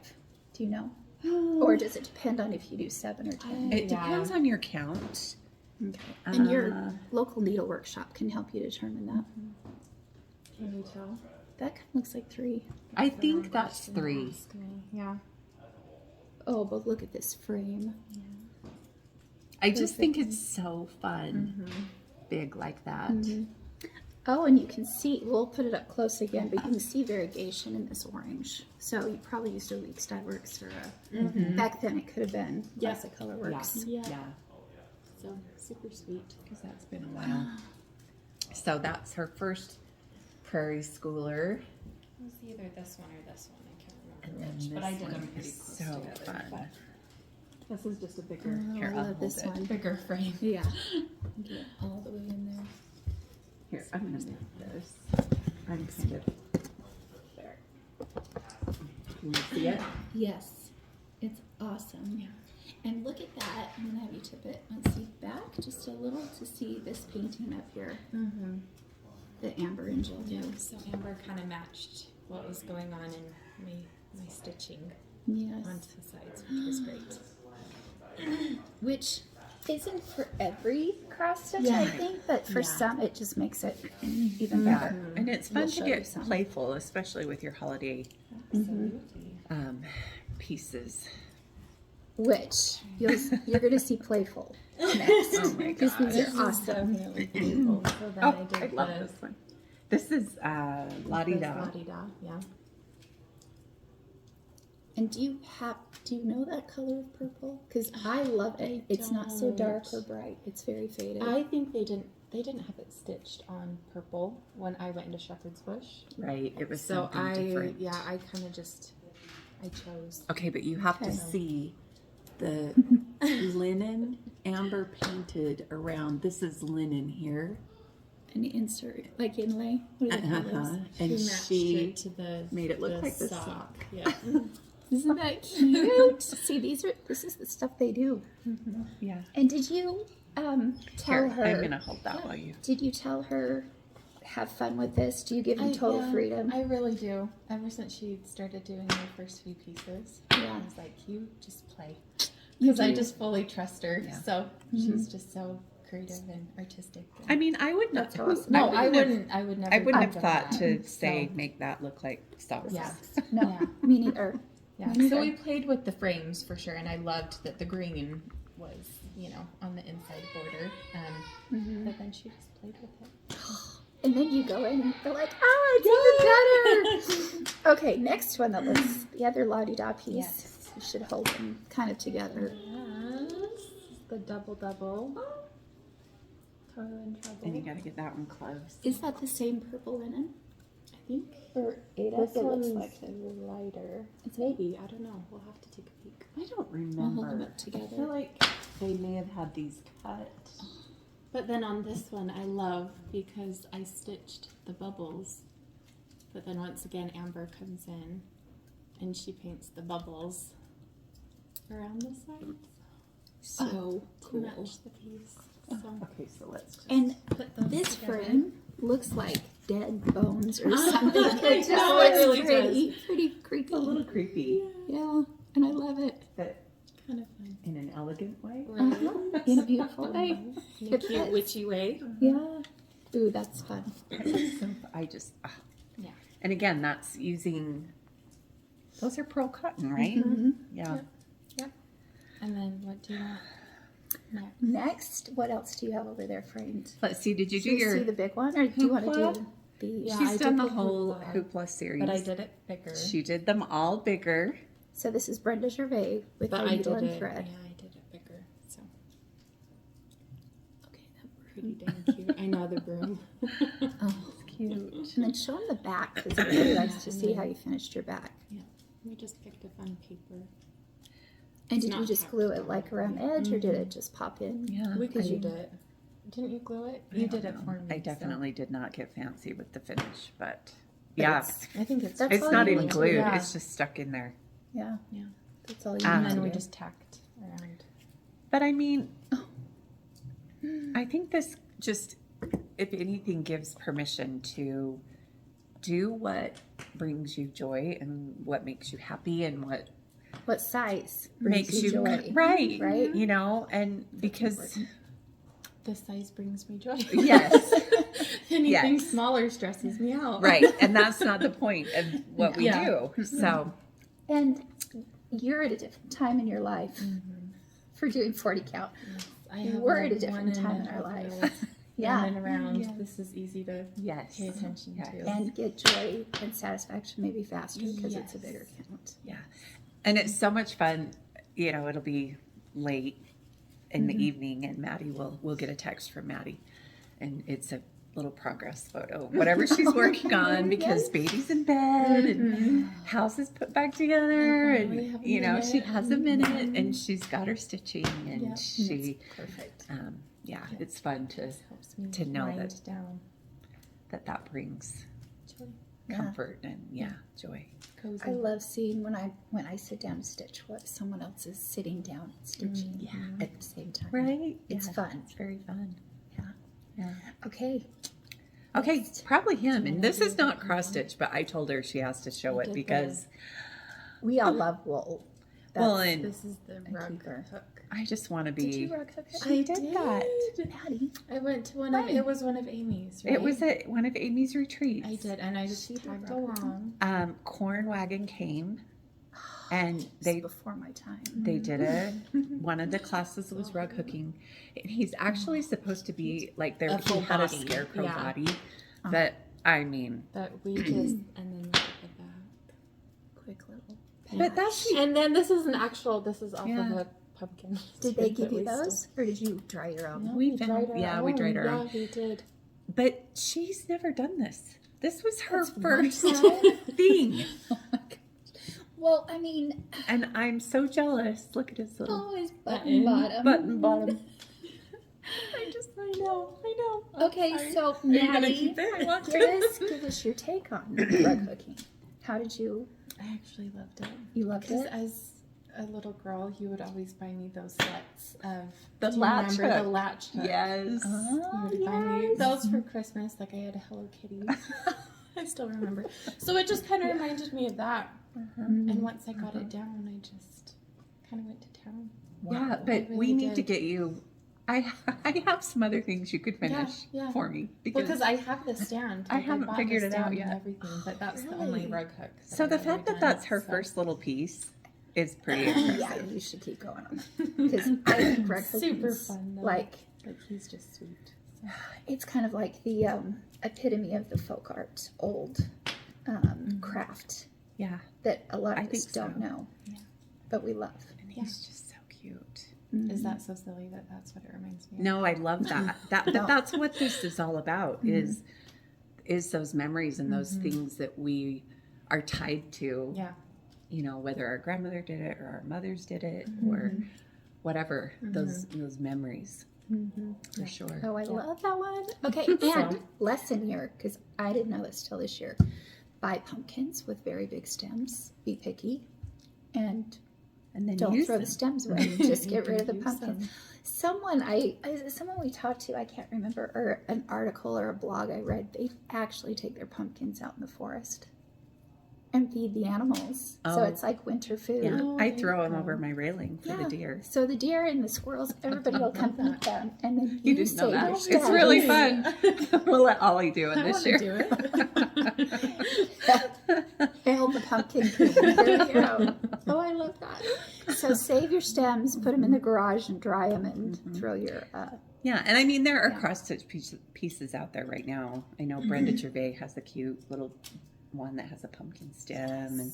Do you know? Or does it depend on if you do 7 or 10? It depends on your count. Okay. And your local needlework shop can help you determine that. Can you tell? That kind of looks like 3. I think that's 3. Yeah. Oh, but look at this frame. I just think it's so fun, big like that. Oh, and you can see, we'll put it up close again, but you can see variegation in this orange. So you probably used a Weeks Dye Works for a, back then it could have been Classic Color Works. Yeah. Yeah, So super sweet. because that's been a while. So that's her first prairie schooler. It was either this one or this one. I can't And remember then which, but I this did them one pretty is close so together. fun. This is just a bigger, Here, I I'll love this hold it. one. bigger frame. Yeah. Get all the way in there. Here, I'm gonna make this. I'm kind of there. Can you see it? Yes, it's awesome. Yeah. And look at that. I'm gonna have you tip it and see back just a little to see this painting up here. The Amber and Jill. Yeah. So Amber kind of matched what was going on in my stitching Yes. onto the sides, which was great. Which isn't for every cross stitch, Yeah. I think, but for some it just makes it even Yeah, better. and it's fun We'll to show you get some. playful, especially with your holiday Absolutely. pieces. Which you're gonna see playful next. Oh my Because gosh. these are awesome. Definitely beautiful. So then Oh, I I did love the this one. This is La Di Da. La-di-da, yeah. And do you know that color of purple? Because I love it. It's not so dark or bright. It's very faded. I think they didn't have it stitched on purple when I went into Shepherd's Bush. Right, it was So something different. I kind of just, I chose. Okay, but you have to Okay. see the linen Amber painted around. This is linen here. An insert, like inlay. What do they call those? And matched she it to the made it look the like the sock. Yeah. Isn't that cute? See, this is the stuff they do. Yeah. And did you tell Here, her? I'm gonna hold that while you. Did you tell her have fun with this? Do you give them total freedom? I really do. Ever since she started doing her first few pieces, Yeah. I was like, you just play. You Because I do. just fully trust her. Yeah. So she's just so creative and artistic. I mean, I would not. That's awesome. No, I have- wouldn't. I would never. I wouldn't have think of thought that. to say So, make that look like socks. Yeah. No, Yeah. me neither. Yeah. Me So neither. we played with the frames for sure, and I loved that the green was, on the inside border. But then she just played with it. And then you go in and they're like, it's even better. Okay, next one that looks the other la-di-da piece. Yes. You should hold them kind of together. Yes. The double. Total in trouble. And you got to get that one close. Is that the same purple linen? I think Or Ada? this It looks one's like it. lighter. It's Maybe. I don't know. We'll have to take a peek. I don't We'll remember. hold them up I together. feel like they may have had these cut. But then on this one, I love because I stitched the bubbles. But then once again, Amber comes in and she paints the bubbles around the sides So to cool. match the piece. So Okay, so let's just. And put those this together. frame looks like dead bones or something. I It just know, looks it really pretty creepy. a little creepy, Yeah, and I love it. but Kind of fun. in an elegant way. Uh-huh. In a beautiful way. In a cute witchy way. Yeah. Ooh, that's fun. I just. Yeah. And again, that's using. Those are pearl cotton, right? Mm-hmm. Yeah. And then what do you want? Next, what else do you have over there framed? Let's see. Did you do Do you your? see the big one, or do you want to hoopla? do the? Yeah, She's I done did the the whole hoopla, hoopla series. but I did it bigger. She did them all bigger. So this is Brenda Gervais with But her I needle did and it. thread. Yeah, I did it bigger. So. Okay, that's pretty dang cute. I know the broom. Oh, Cute. and then show them the back because everybody likes to see how you finished your back. We just picked a fun paper. And It's did you not just tacked glue it on. like around the edge, or did it just pop in? Yeah. We could you- do it. Didn't you glue it? I You don't did it know. for me. I so- definitely did not get fancy with the finish, but But yeah, it's- I think it's. That's it's all not you even need to glued. do. Yeah. It's just stuck in there. Yeah. Yeah. That's all you And need And to then we do. just tacked around. But I mean, I think this just, if anything, gives permission to do what brings you joy and what makes you happy and what What size brings makes you joy? right, Right? You know, and because important. This size brings me joy. yes, Anything Yes. smaller stresses me out. right, and that's not the point of what we Yeah. do. So And you're at a different time in your life for doing 40 count. I We're have at a like different 1 time and in a our half life. years Yeah. running around. Yes. This is easy to yes, pay attention Yes. to. And get joy and satisfaction maybe faster because it's a Yes. bigger count. yeah, and it's so much fun. You know, it'll be late in the evening, and Maddie will get a text from Maddie, and it's a little progress photo, whatever she's working on, because baby's in bed and house is put back together, finally have and a you know she minute. has a minute, and she's got her stitching, and Yep. she, Perfect. yeah, it's fun to Helps me to know wind that- down. that brings Joy. Yeah. comfort and joy. Cozy. I love seeing when I sit down to stitch what someone else is sitting down and stitching at the same time. Right? It's fun. It's very fun. Okay. Okay, probably him. And this is not cross stitch, but I told her she has to show it did because We all love wool. well, That's and This is the rug keeper. hook. I just want to Did be. you rug hook it? She did that. Maddie. I went to one of When? it was one of Amy's, right? It was at one of Amy's retreats. I did, and I just She did tagged rug hook. along. Corn Wagon came, and This they is before my time. did one of the classes was rug hooking, and he's actually supposed to be like there. A He full had a body, scarecrow yeah. body, but I mean, But we just and then look at the back. Quick little. but that's And then this is an actual. This is off Yeah. of a pumpkin. Did they that give you we those, still- or did you dry your own? No, We we found- dried our yeah, own. we dried our own. Yeah, we did. But she's never done this. This was her That's first wonderful. thing. Oh my gosh. Well, I mean, And I'm so jealous. Look at his little oh, his Button. button bottom. bottom. I know. Okay, Sorry. so Are you gonna Maddie, keep it? I want give us your take on rug hooking. How did you? I actually loved it. You loved Because it. as a little girl, you would always buy me those sets of The do you latch remember hook. the latch hook? Yes. You Oh, would buy me yes. those for Christmas. Like I had a Hello Kitty. I still remember. So it just kind of reminded me of that. And once I got it down, I just kind of went to town. Yeah, but we really need to did. get you. I have some other things you could finish Yeah. for me Because I have the stand. I haven't bought figured the it out stand yet. and everything, but that's the only rug hook. that so I've the ever fact that done, that's her so. first little piece is pretty impressive. Yeah, you should keep going on because I think rug hooking Super is fun, though. like He's just sweet. So. it's kind of like the epitome of the folk art old craft Yeah, that a lot I of us think don't so. know, but we love. and he's just so cute. Is that so silly that that's what it reminds me of? No, I love that. No. That's what this is all about. Is those memories and those things that we are tied to. Yeah. You know, whether our grandmother did it or our mothers did it or whatever. Those memories for sure. Oh, I love that one. Okay, and lesson here because I didn't know this till this year. Buy pumpkins with very big stems. Be picky, and And then don't use throw them. the stems away. Just get rid of the Use pumpkin. Someone someone we talked to, I can't remember, or an article or a blog I read, they actually take their pumpkins out in the forest and feed the animals. So Oh. it's like winter food. Yeah, Oh, I there throw you them go. over my railing for the deer. So the deer and the squirrels, everybody will come eat them, and then You didn't know say, that. "Oh, It's Daddy." really fun. We'll let Ollie do it I this want year. to do it. hail the pumpkin king. There you go. Oh, I love that. So save your stems, put them in the garage and dry them and throw your... Yeah, and I mean, there are cross-stitch pieces out there right now. I know Brenda Gervais has a cute little one that has a pumpkin stem. And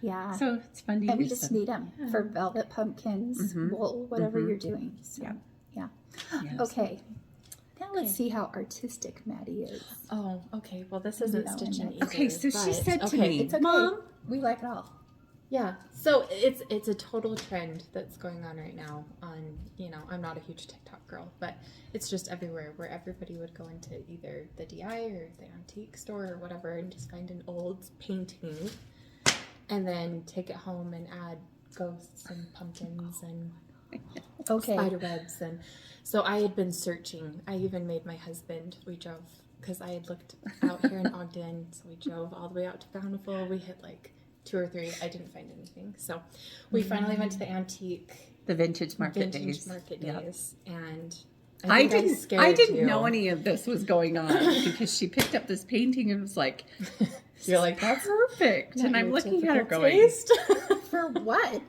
yeah. so it's fun to And we use just them. need them for velvet pumpkins, wool, whatever you're doing. So, yeah. Yes. Okay. Now let's see how artistic Maddie is. Oh, okay. Well, this isn't that one stitching next. either. Okay, so she but- said to okay, me, It's okay. Mom. We like it all. Yeah. So it's a total trend that's going on right now on, you know, I'm not a huge TikTok girl, but it's just everywhere where everybody would go into either the DI or the antique store or whatever and just find an old painting and then take it home and add ghosts and pumpkins and spider webs. And so I had been searching. I even made my husband, we drove, because I had looked out here in Ogden, so we drove all the way out to Bountiful. We hit like 2 or 3. I didn't find anything. So we finally went to the antique the vintage market vintage days. market Yep. days. And I think didn't scared you. know any of this was going on because she picked up this painting and was like, You're like, that's perfect. And I'm looking at her going, taste. For what?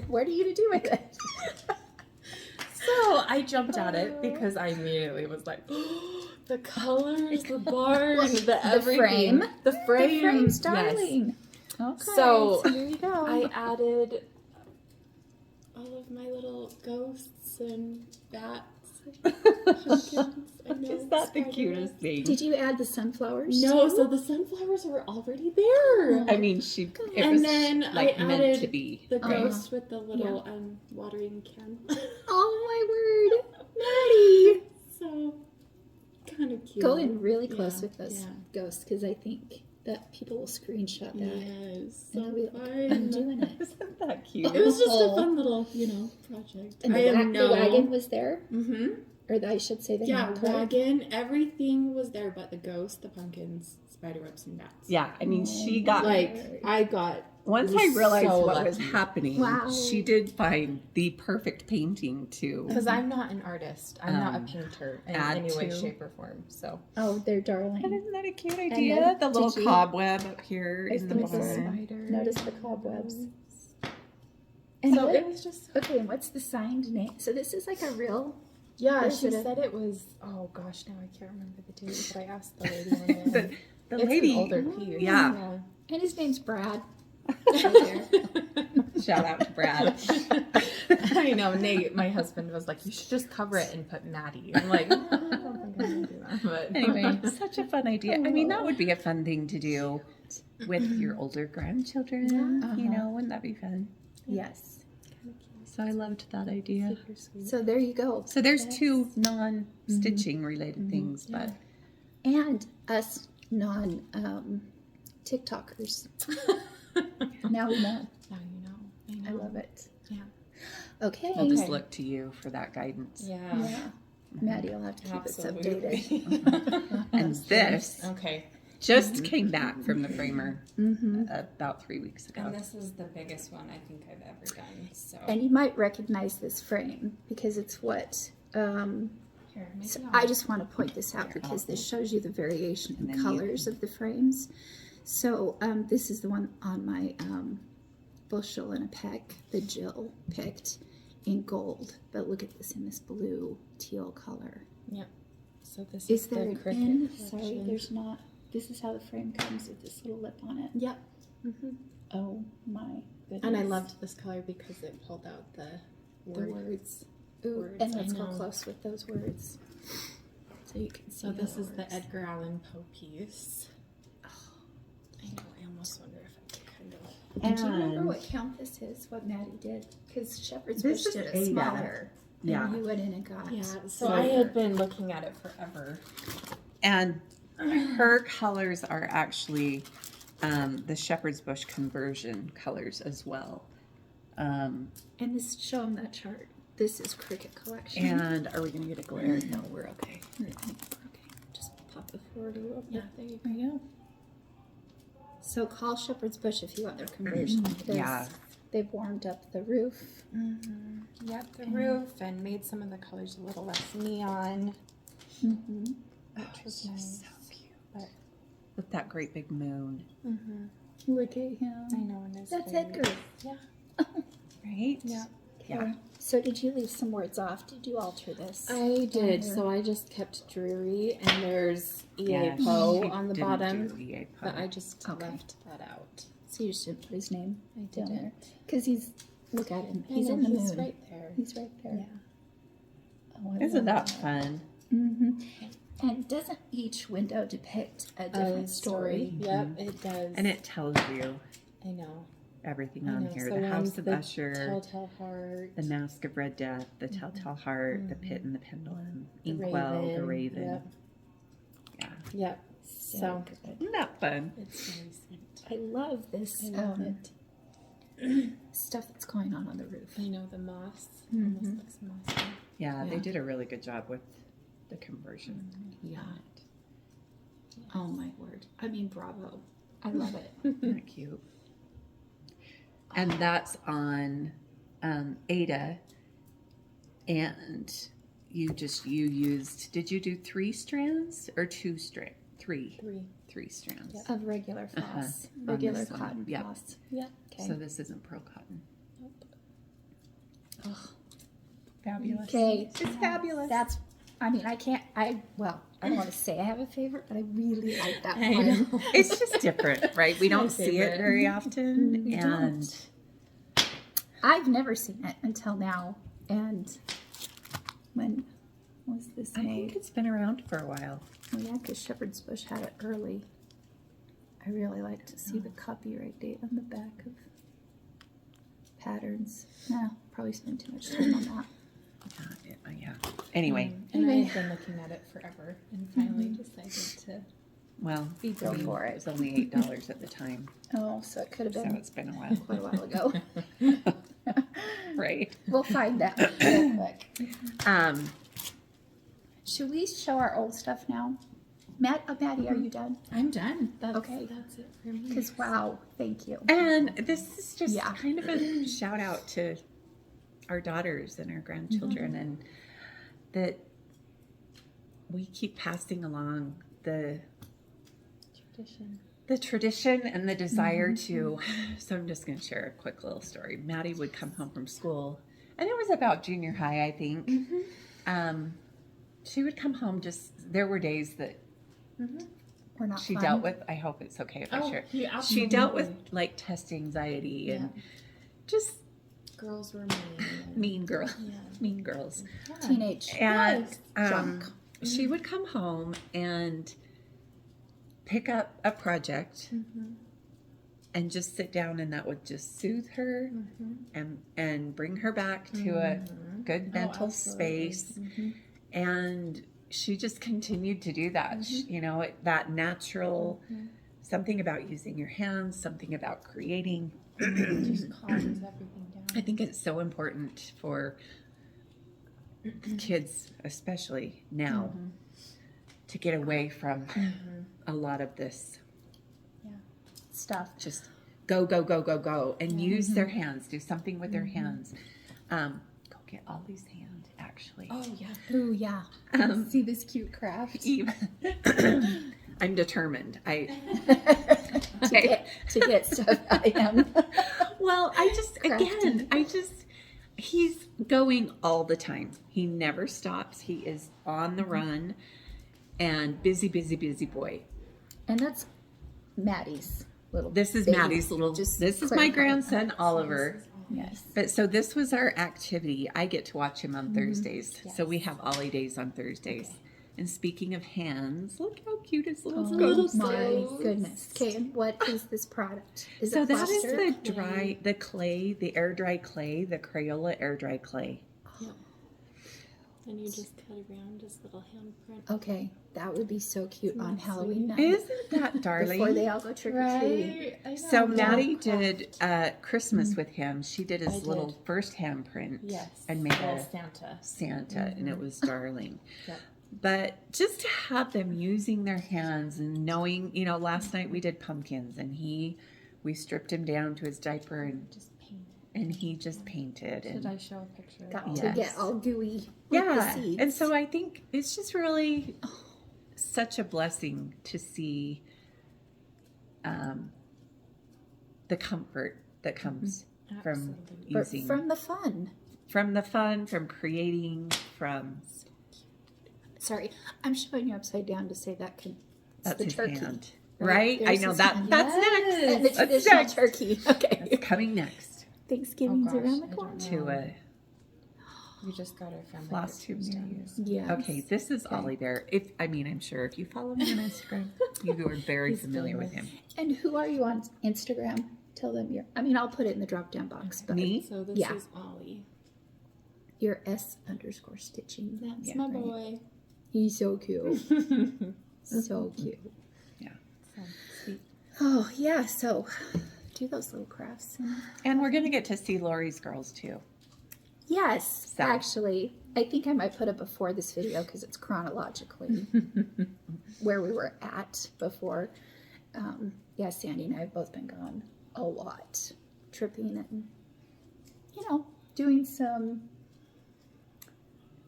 What are you to do with it? So I jumped at it because I immediately was like, the colors, the barn, the everything. frame? The frame. The frame's Yes. darling. Okay. So there you go. I added all of my little ghosts and bats. Pumpkins. I know, is that the spiders. cutest thing? Did you add the sunflowers? No, too? so the sunflowers were already there. I mean, it And was then like I meant added to be. the ghost with the little watering can. Oh my word, Maddie! So kind of cute. Go in really close Yeah, with those yeah. ghosts because I think that people will screenshot that. Yes, so And I'll be like, fun. I'm doing it. Isn't that cute? It was just Oh. a fun little, project. And I the, am the wagon was there, Mm-hmm. or I should say the Yeah, hand cart. wagon. Everything was there, but the ghost, the pumpkins, spider webs, and bats. Yeah, I mean, she got, Like I got. once was I realized so what was lucky. happening, Wow. she did find the perfect painting to. Because I'm not an artist. I'm not a Um, painter in add any way, to. shape, or form. So Oh, they're But darling. isn't that a cute then idea? The little did you- cobweb up here I in the think the barn. spider. Notice the cobwebs. And So what- it was just. okay, and what's the signed name? So this is like a real. Yeah, Is she it a- said it was. Oh gosh, now I can't remember the date, but I asked the lady one day. The It's lady, an older piece. yeah. And his name's Brad. Shout out to Brad. I know, Nate, my husband, was like, you should just cover it and put Maddie. I'm like, I don't think I'm gonna do that. But Anyway, such a fun idea. I mean, that would be a fun thing to do with your older grandchildren. You know, wouldn't that be fun? Yes. So I loved that idea. So there you go. So there's two non-stitching related things, but And us TikTokers. Now we know. now you know. I love it. Yeah. Okay. we'll just look to you for that guidance. Yeah. Yeah. Maddie will have to keep us updated. Absolutely. And this Okay. just came back from the framer about 3 weeks ago. And this is the biggest one I think I've ever done. So And you might recognize this frame because it's what. here, maybe So I'll- I just want to point this out because this shows you the variation And in then you colors of the frames. So this is the one on my bushel and a peck that Jill picked in gold. But look at this in this blue teal color. Yeah. So this Is is there the an cricket in? collection. Sorry, there's not. This is how the frame comes with this little lip on it. Yep. Mm-hmm. Oh my goodness. And I loved this color because it pulled out the the words. Ooh, words, and I let's go know. close with those words. So you can see So this the is the words. Edgar Allan Poe piece. I know. I almost wonder if I could kind of. And do you remember And- what count this is? What Maddie did? Because Shepherd's This Bush is did it Ada. smaller. Yeah. And you went in and got. Yeah. So silver. I had been looking at it forever. And her colors are actually the Shepherd's Bush conversion colors as well. And this, show them that chart. This is Cricket Collection. And are we going to get a glare? No, we're okay. Okay, just pop it forward a little bit. Yeah. There you go. There you go. So call Shepherd's Bush if you want their conversion. because Yeah. They've warmed up the roof. Yep. The roof and made some of the colors a little less neon. Mm-hmm. Which was nice. So cute. But With that great big moon. Look at him. I know, and it's That's very- Edgar. Yeah. Right? Yeah. Yeah. So did you leave some words off? Did you alter this? I did. here. So I just kept dreary, and there's Yeah, EAPO she on the didn't bottom, do EAPO. but I just Okay. left that out. So you just didn't put his name I down there. didn't. Because he's, look at him. He's I know, in the he's moon. right there. He's right there. Yeah. Oh, I Isn't love that fun? Mm-hmm. And doesn't each window depict a different story? Yep, it does. And it tells you I know. everything I on know. here. So The one's House of the Usher, Telltale Heart. the Mask of Red Death, the Telltale Heart, the Pit and the Pendulum, The Inkwell, the Raven. Yep. Yeah. Yep. So good. Isn't that fun? it's very sweet. I love this I love it. stuff that's going on the roof. I know the moss Mhm. almost looks mossy. Yeah, they Yeah. did a really good job with the conversion. Yeah. Oh my word. I mean, bravo. I love it. Isn't that cute? And that's on Ada. And you used, did you do 3 strands or 2 strands? 3 strands. Yep. Of regular floss. On Regular this one. cotton Yep. floss. Yep. Okay. So this isn't pearl cotton. Fabulous. Okay. It's fabulous. That's, I mean, I don't want to say I have a favorite, but I really like that I one. know. It's just different, right? We don't see it favorite. very often. We And I've never seen it until now. And when was this I made? think it's been around for a while. Oh, yeah, because Shepherd's Bush had it early. I really like to see the copyright date on the back of patterns. No, probably spend too much time on that. Yeah. Anyway, And Anyway. I've been looking at it forever and finally decided to. well, Go for it was only $8 at the time, Oh, so it could have so been it's been a while, quite a while ago. right? We'll find that real quick. Um, Should we show our old stuff now? Maddie, are you done? I'm done. That's, Okay. That's it for me. Because, wow, thank you. and this is just Yeah. kind of a shout out to our daughters and our grandchildren, and that we keep passing along the tradition and the desire to. So I'm just going to share a quick little story. Maddie would come home from school, and it was about junior high, I think. She would come home, there were days that We're not she fun. dealt with, I hope it's okay if I share. yeah, She dealt with like test anxiety and just girls were mean. mean girl, Yeah. mean girls. Teenage And junk. she would come home and pick up a project and just sit down, and that would just soothe her and bring her back to a good mental space. And she just continued to do that. You know, that natural, something about using your hands, something about creating. Just calms everything down. I think it's so important for kids, especially now, to get away from a lot of this stuff. just go, go, go, go, go, and use their hands, do something with their hands. Go get Ollie's hand, actually. Oh yeah. Ooh, yeah. See this cute craft? I'm determined. to get stuff out of him. Well, he's going all the time. He never stops. He is on the run and busy, busy, busy boy. And that's Maddie's little This is baby. Maddie's little, Just this is my clarify. grandson, Oliver. Yes. But so this was our activity. I get to watch him on Thursdays. So we have Ollie days on Thursdays. And speaking of hands, look how cute his little Oh my goodness. Okay, and what is this product? Is So it that is plaster? the clay, the air dry clay, the Crayola air dry clay. And you just cut around his little handprint. Okay, that would be so cute on Halloween night. Isn't that darling? Before they all go trick or treating. Right. I know. So Maddie did Christmas with him. She did his did. little first handprint Yes. and made Little a Santa. Santa, and it was darling. Yep. But just to have them using their hands and knowing, last night we did pumpkins, and we stripped him down to his diaper, and Just paint. he just painted. Should And I show a picture? Got of to Yes. get all gooey with the yeah, seeds. and so I think it's just really such a blessing to see the comfort that comes from Absolutely. using, From the fun. from creating, from Sorry, I'm showing you upside down to say that it's that's the his turkey. hand. Right? I There's know his that. hand. That's next. And the That's traditional next. turkey. Okay. That's coming next Thanksgiving's Oh, gosh, around the I don't corner. to a We just got our family. FlossTube pictures near done. you. Yes. Okay, this is Ollie Bear. I'm sure if you follow me on Instagram, you are very familiar with him. And who are you on Instagram? Tell them I'll put it in the drop down box. But Me? So this Yeah. is Ollie. You're S_stitching. That's Yeah, my right. boy. He's so cute. So cute. Yeah. So sweet. Oh yeah. So do those little crafts. And we're going to get to see Lori's girls too. Yes, So. actually, I think I might put it before this video because it's chronologically where we were at before. Yeah, Sandy and I have both been gone a lot, tripping and, doing some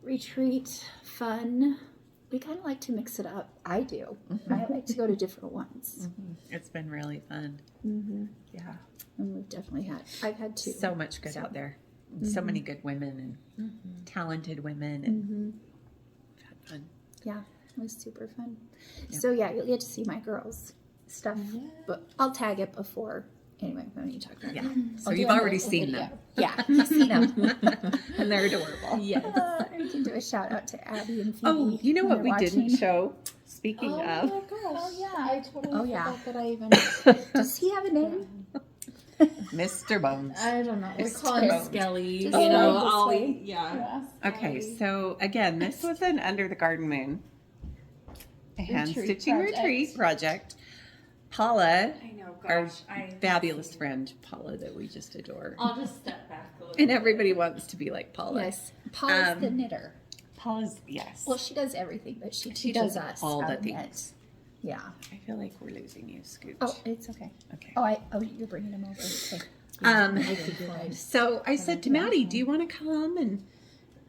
retreat fun. We kind of like to mix it up. I do. I like to go to different ones. It's been really fun. Yeah. And I've had two. So much good out there. So many good women and talented women. And we've had fun. Yeah, it was super fun. So yeah, you'll get to see my girls stuff, but I'll tag it before. Anyway, when you talk about it. Yeah. So I'll do you've another already little seen video. them. Yeah, I've seen them. And they're adorable. Yes. I can do a shout out to Abby and Phoebe. Oh, you know when what we they're didn't watching. show? Speaking Oh of, my gosh. Oh, yeah. I totally yeah. forgot that I even. Does he have a name? Mr. Bones. I don't know. We It's call him Bones. Skelly. Just You know, like this Ollie. way. Yeah. Okay, so again, this was an Under the Garden Moon hand Retreat stitching project. retreat project. Paula, I know, our gosh. fabulous friend Paula that we just adore. I'll just step back a little And everybody wants to be like Paula. Yes, Paula's the Um, knitter. Paula's, yes. Well, she does everything, but she She teaches does us all how the to knit. things. Yeah. I feel like we're losing you, Scoot. Oh, it's okay. Okay. Oh, you're bringing him over. Okay. So I said to Maddie, do you want to come and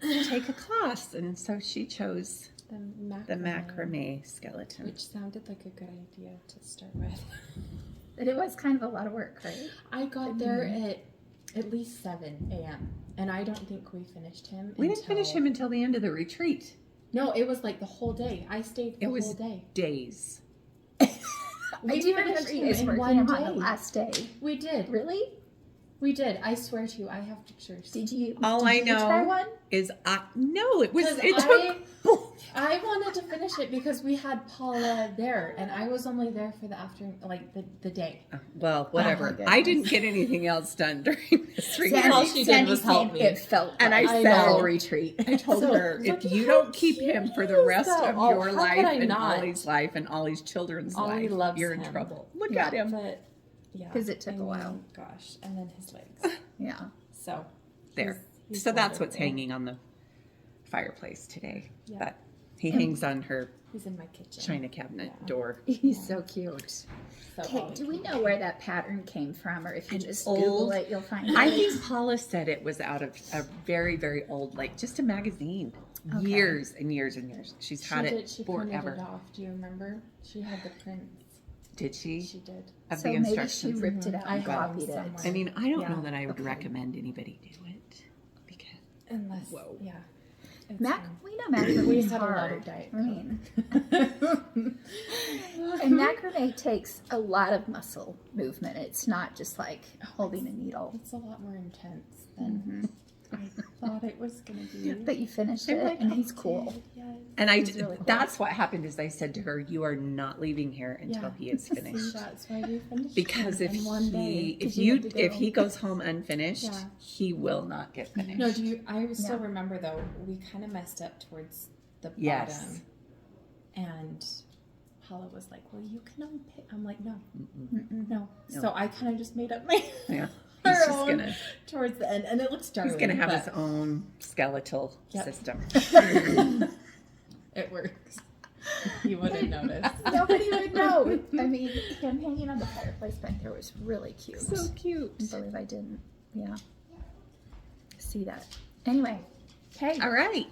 take a class? And so she chose the macrame skeleton. Which sounded like a good idea to start with. But it was kind of a lot of work, right? I got there at least 7 a.m. and I don't think we finished him. We didn't finish him until the end of the retreat. No, it was like the whole day. I stayed the It was whole day. days. I We do finished remember you him guys in working one him on the day. last day. We did. Really? We did. I swear to you, I have pictures. Did you? All did I you know try one? is no, it was. 'Cause It took. I wanted to finish it because we had Paula there, and I was only there for the afternoon, like the day. Well, whatever. goodness. I didn't get anything else done during this retreat. all she did was help me. It felt And like I a said- full retreat. I told So, her, look if at you how don't keep cute him for he the is, rest though. of Oh, your how life could I and not? Ollie's life and Ollie's children's Ollie life, loves you're in him. trouble. Look Yeah. at him. But yeah, 'Cause it took a while. Gosh, and then his legs. Yeah. So There. he's So that's what's wonderful. hanging on the fireplace today. Yeah. But he hangs on her He's in my kitchen. china cabinet Yeah. door. He's so cute. So Okay, Ollie do we can- know where that pattern came from, or if you It's just old. Google it, you'll find it? I think Paula said it was out of a very, very old, like just a magazine. Okay. Years and years and years. She's had it She printed it forever. off. Do you remember? She had the prints. Did she? She did. Of so the maybe she instructions. ripped it out I and have copied it. somewhere. I mean, I don't Yeah. know that I would Okay. recommend anybody do it because Unless, Whoa. yeah. It's Mac, fine. we know macrame We is just had a lot hard. of Diet I mean, and macrame takes a lot of muscle movement. It's not just like holding a needle. It's a lot more intense than I thought it was going to be. But you finished I'm it, like, and he's cool. Yes. and I It's really cool. that's what happened is I said to her, you are not leaving here until Yeah. he is finished. That's why we finished Because him if in one day. if 'Cause you you had to go. if he goes home unfinished, Yeah. he will not get finished. No, do you? I still Yeah. remember though. We kind of messed up towards the Yes. bottom, and Paula was like, "Well, you can unpick." I'm like, "No, Mm-mm. no." No. So I kind of just made up my Yeah. her He's just own gonna towards the end, and it looks darling. he's gonna have but his own skeletal Yep. system. It works. You wouldn't notice. Nobody would know. I mean, him hanging on the fireplace back there was really cute. So cute. I believe I didn't. Yeah. See that. Anyway. Okay. All right.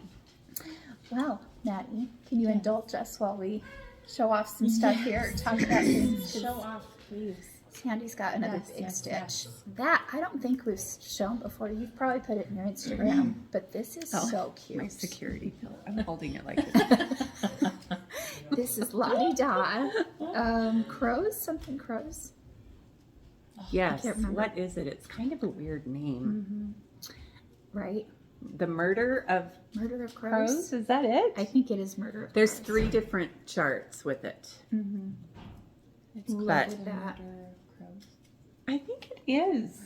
Well, Maddie, can you indulge us while we show off some stuff here, talk about things? Show off, please. Sandy's got another Yes, big yes, stitch. yes. That I don't think we've shown before. You've probably put it in your Instagram, but this is Oh, so cute. My security pill. I'm holding it like this. This is La-Di-Da. Crows? Something crows? Yes. can't remember. What is it? It's kind of a weird name. Right? The Murder of Murder of Crows. Crows? Is that it? I think it is Murder of There's Crows. 3 different charts with it. It's But- called that. Murder of Crows. I think it is.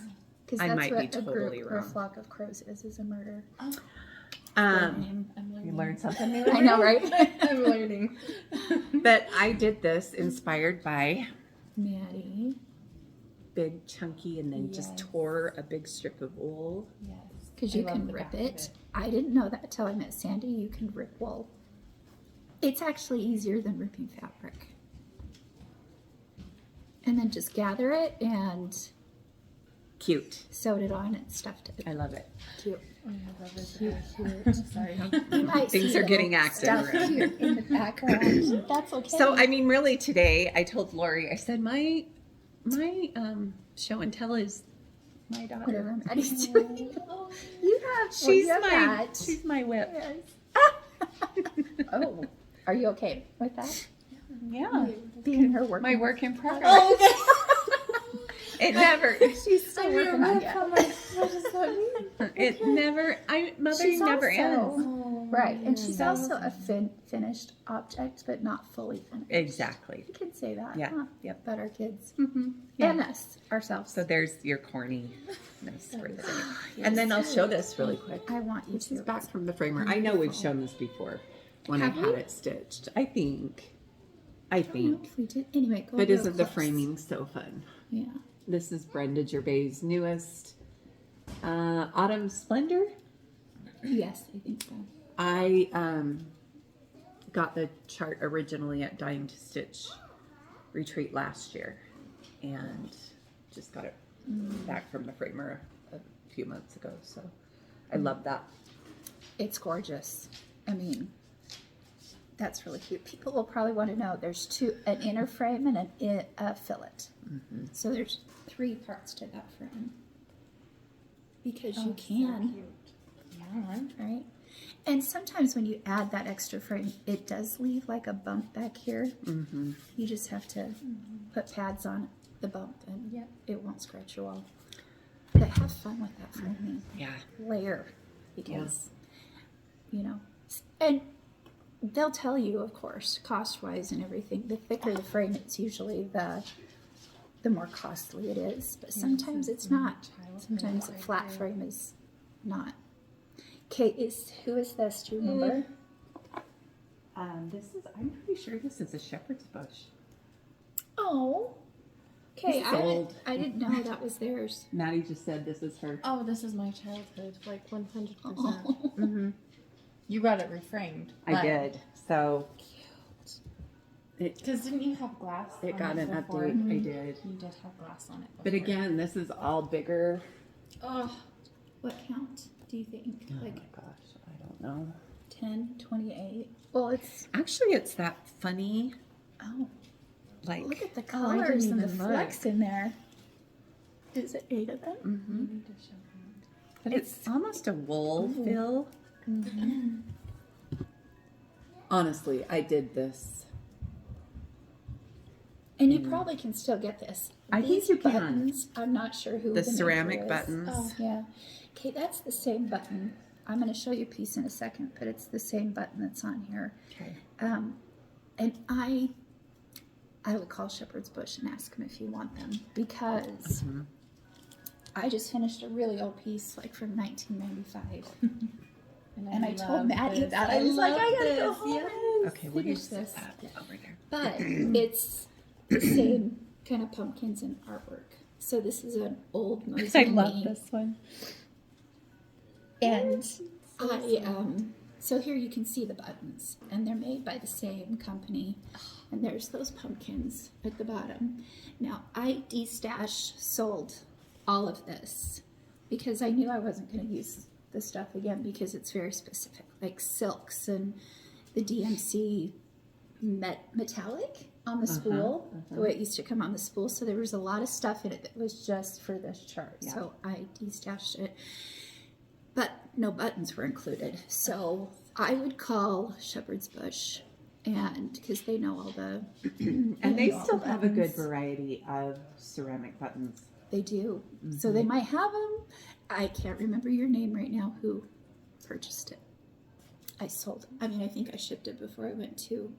Because I that's might what be a totally group or a wrong. flock of crows is a murder. Um, I'm learning. you learned something new. I know, right? I'm learning. But I did this inspired by Maddie. big chunky and then just Yes. tore a big strip of wool. Yes. Because I you love can the rip back of it. I didn't know that till I met Sandy. You can rip wool. It's actually easier than ripping fabric. And then just gather it and Cute. sewed it on and stuffed it. I love it. Cute. Oh, I love it. Sorry. You might Things see are little getting active stuff around here in the background. That's okay. So I mean, really, today I told Lori, I said my show and tell is my daughter. whatever Maddie's doing. You have. She's you have my that. she's my whip. Oh, are you okay with that? Yeah, Being her work. my work in progress. Oh, It never. she's still working on it. What does that mean? It never. Mothering never ends. Right, and she's also a finished object, but not fully finished. Exactly. You can say that. Yeah. Huh? Yep. But our kids Yeah. and us ourselves. So there's your corniness for the day. And then I'll show this really quick. I want you This is to. back from the framer. I know we've shown this before when I've Have had we? it stitched. I think. I don't know if we did. Anyway, go But real isn't the close. framing so fun? Yeah. This is Brenda Gervais' newest Autumn Splendor. Yes, I think so. I got the chart originally at Dying to Stitch retreat last year and just got it back from the framer a few months ago. So I love that. It's gorgeous. I mean, that's really cute. People will probably want to know there's an inner frame and a fillet. So there's 3 parts to that frame. Because you can, Yeah. right? And sometimes when you add that extra frame, it does leave like a bump back here. You just have to put pads on the bump and it won't scratch your wall. But have fun with that framing. Yeah. Layer. Because, you know, and they'll tell you, of course, cost-wise and everything. The thicker the frame, it's usually the more costly it is. But sometimes it's not. Sometimes a flat frame is not. Okay, who is this? Do you remember? I'm pretty sure this is a shepherd's bush. Oh. Okay, This is old. I didn't know that was theirs. Maddie just said this is her. Oh, this is my childhood, like 100%. Oh. You got it reframed. I did. So Because didn't you have glass? it on got it an before? update. I did. You did have glass on it. But before. again, this is all bigger. Oh, What count do you think? Oh Like my gosh, I don't know. 10, 28? Well, it's, Actually, it's that funny, oh. like. Look at the Oh, I didn't colors and the even look. flecks in there. Is it 8 of them? Mhm. you need to show me. But it's almost a wool fill. Honestly, I did this. And you probably can still get this. I think These you can. buttons, I'm not sure who The maker ceramic is. buttons. Oh, yeah. Okay, that's the same button. I'm going to show you a piece in a second, but it's the same button that's on here. Okay. And I would call Shepherd's Bush and ask them if you want them because I just finished a really old piece like from 1995. And I told love Maddie this. that. I was like, love I gotta go this, home yes. and Okay, what do you finish set this. that over there? But it's the same kind of pumpkins and artwork. So this is an old I mosaic. love this one. And so here you can see the buttons, and they're made by the same company. And there's those pumpkins at the bottom. Now I sold all of this because I knew I wasn't going to use the stuff again because it's very specific, like silks and the DMC metallic on the spool, the way it used to come on the spool. So there was a lot of stuff in it that was just for this chart. Yeah. So I destashed it. But no buttons were included. So I would call Shepherd's Bush, and because they know all the And they all still the have a good buttons. variety of ceramic buttons. They do. So they might have them. I can't remember your name right now who purchased it. I sold it. I mean, I think I shipped it before we went to